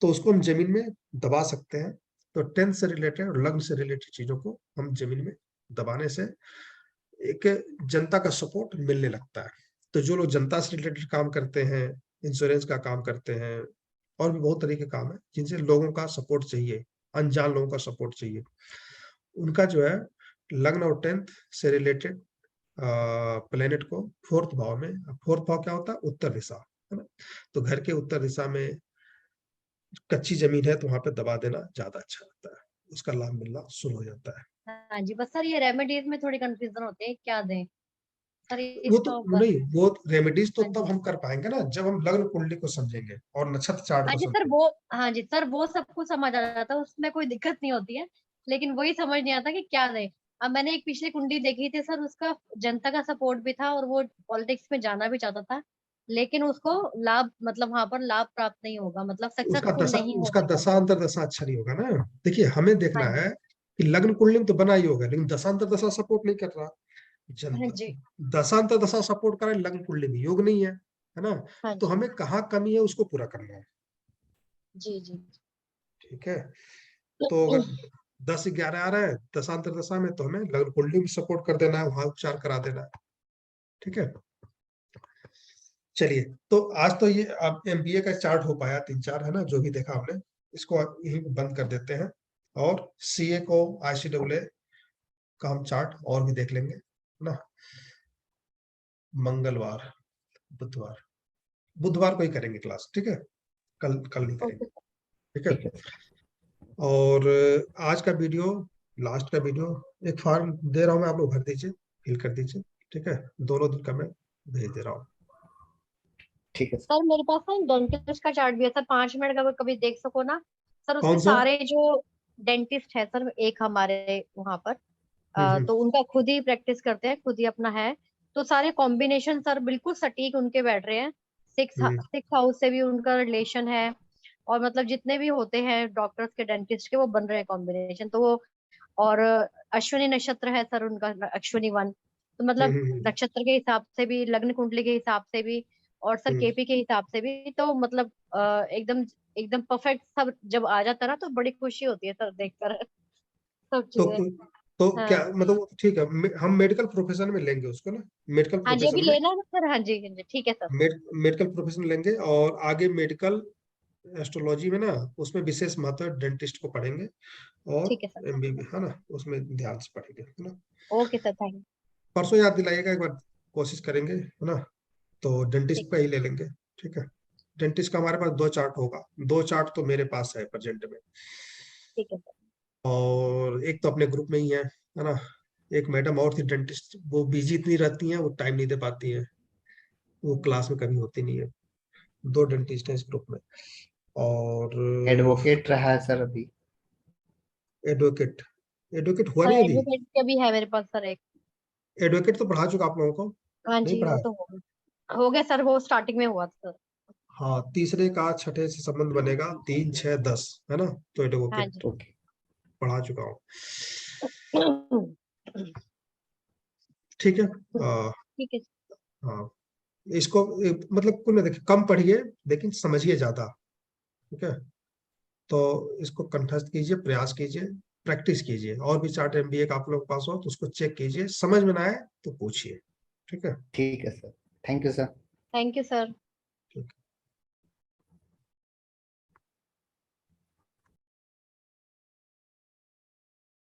तो उसको हम जमीन में दबा सकते हैं। तो 10th से रिलेटेड और लग्न से रिलेटेड चीजों को हम जमीन में दबाने से एक जनता का सपोर्ट मिलने लगता है। तो जो लोग जनता से रिलेटेड काम करते हैं, इंश्योरेंस का काम करते हैं, और भी बहुत तरह के काम है जिनसे लोगों का सपोर्ट चाहिए, अनजान लोगों का सपोर्ट चाहिए, उनका जो है लग्न और 10th से रिलेटेड प्लेनेट को फोर्थ भाव में, फोर्थ भाव क्या होता है, उत्तर दिशा, है ना। तो घर के उत्तर दिशा में कच्ची जमीन है तो वहां पे दबा देना ज्यादा अच्छा रहता है, उसका लाभ मिलना शुरू हो जाता है। हाँ जी। बस सर ये रेमेडीज में थोड़ी कंफ्यूजन होते हैं, क्या दें सर वो तो इसका ऊपर? नहीं, वो रेमेडीज तो हाँ तब जी, हम कर पाएंगे ना जब हम लग्न कुंडली को समझेंगे और नक्षत्र चार्ट हाँ को जी सर, समझेंगे। वो हाँ जी सर, वो सब कुछ समझ आ जाता है, उसमें कोई दिक्कत नहीं होती है। लेकिन वही समझ नहीं आता कि क्या दें। अब मैंने एक पिछली कुंडली देखी थी सर, उसका जनता का सपोर्ट भी था और वो पॉलिटिक्स में जाना भी चाहता था, लेकिन उसको लाभ, मतलब वहां पर लाभ प्राप्त नहीं होगा, मतलब सक्सेसफुल नहीं उसका होगा वो। दशांतर दशा अच्छा नहीं होगा ना। देखिए हमें हाँ देखना जी, है कि लग्न कुंडली में तो बना ही होगा, लेकिन दशांतर दशा सपोर्ट नहीं कर रहा। जन हाँ जी, दशांतर दशा सपोर्ट करे, लग्न कुंडली में योग नहीं है ना। हाँ तो जी, हमें कहाँ कमी है उसको पूरा करना है। जी, जी। ठीक है, तो अगर 10 11 आ रहा है दशांतर दशा में, तो हमें लग्न कुंडली में सपोर्ट कर देना है, वहां उपचार करा देना है। ठीक है, चलिए। तो आज तो ये अब एमबीए का चार्ट हो पाया 3 4, है ना, जो भी देखा हमने, इसको अब यहीं बंद कर देते हैं। और सीए को, आईसीडब्ल्यूए का हम चार्ट और भी देख लेंगे, है ना। मंगलवार, बुधवार, बुधवार को ही करेंगे क्लास, ठीक है। कल कल नहीं करेंगे, ओके सर। ठीक है। ठीक है। और आज का वीडियो, लास्ट का वीडियो, एक फॉर्म दे रहा हूँ मैं, आप लोग भर दीजिए, फिल कर दीजिए। ठीक है, दोनों दिन का मैं भेज दे रहा हूँ। ठीक है सर। सर मेरे पास ना डेंटिस्ट का चार्ट भी है सर, 5 मिनट का कभी देख सको ना सर, उसके कौन सा? सारे जो डेंटिस्ट है सर, एक हमारे वहां पर तो उनका खुद ही प्रैक्टिस करते हैं, खुद ही अपना है, तो सारे कॉम्बिनेशन सर बिल्कुल सटीक उनके बैठ रहे हैं। सिक्स हाउस से भी उनका रिलेशन है, और मतलब जितने भी होते हैं डॉक्टर्स के, डेंटिस्ट के, वो बन रहे हैं कॉम्बिनेशन। तो वो, और अश्विनी नक्षत्र है सर उनका, अश्विनी 1, तो मतलब नक्षत्र के हिसाब से भी, लग्न कुंडली के हिसाब से भी, और सर केपी के हिसाब से भी, तो मतलब एकदम एकदम परफेक्ट सब जब आ जाता है ना, तो बड़ी खुशी होती है सर देखकर सब तो चीजें। तो हाँ क्या मतलब, ठीक है, हम मेडिकल प्रोफेशन में लेंगे उसको ना, मेडिकल हाँ जी, अभी प्रोफेशन में, लेना है ना सर? हाँ जी हाँ जी, ठीक है सर। मेडिकल प्रोफेशन लेंगे, और आगे मेडिकल एस्ट्रोलॉजी में ना, उसमें विशेष महत्व डेंटिस्ट को पढ़ेंगे, और ठीक है सर। एमबीबी है ना, उसमें ध्यान से पढ़ेंगे, है ना। Okay sir, thank you. परसों याद दिलाइएगा एक बार, कोशिश करेंगे, है ना। तो डेंटिस्ट ठीक का ही ले लेंगे, ठीक है। डेंटिस्ट का हमारे पास 2 चार्ट होगा, 2 चार्ट तो मेरे पास है प्रेजेंट में, ठीक है सर। और एक तो अपने ग्रुप में ही है ना। एक मैडम और थी डेंटिस्ट, वो बिजी इतनी रहती हैं, वो टाइम नहीं दे पाती हैं, वो क्लास में कभी होती नहीं है। 2 डेंटिस्ट हैं इस ग्रुप में। और एडवोकेट रहा है सर अभी। एडवोकेट, एडवोकेट हुआ हाँ, नहीं अभी। एडवोकेट का भी है मेरे पास सर एक। एडवोकेट तो पढ़ा चुका आप लोगों को, हाँ नहीं जी, पढ़ा वो है? तो हो गया सर, वो स्टार्टिंग में हुआ था सर। हाँ, तीसरे का छठे से संबंध बनेगा, 3, 6, 10, है ना। तो हाँ एडवोकेट जी। ओके। पढ़ा चुका हूँ, ठीक है। ठीक है। हाँ, इसको मतलब कुल देखिए, कम पढ़िए लेकिन समझिए ज्यादा, ठीक है। तो इसको कंठस्थ कीजिए, प्रयास कीजिए, प्रैक्टिस कीजिए, और भी चार्ट एमबीए का आप लोग के पास हो तो उसको चेक कीजिए, समझ में ना आए तो पूछिए, ठीक है। ठीक है sir, thank you sir. Thank you sir.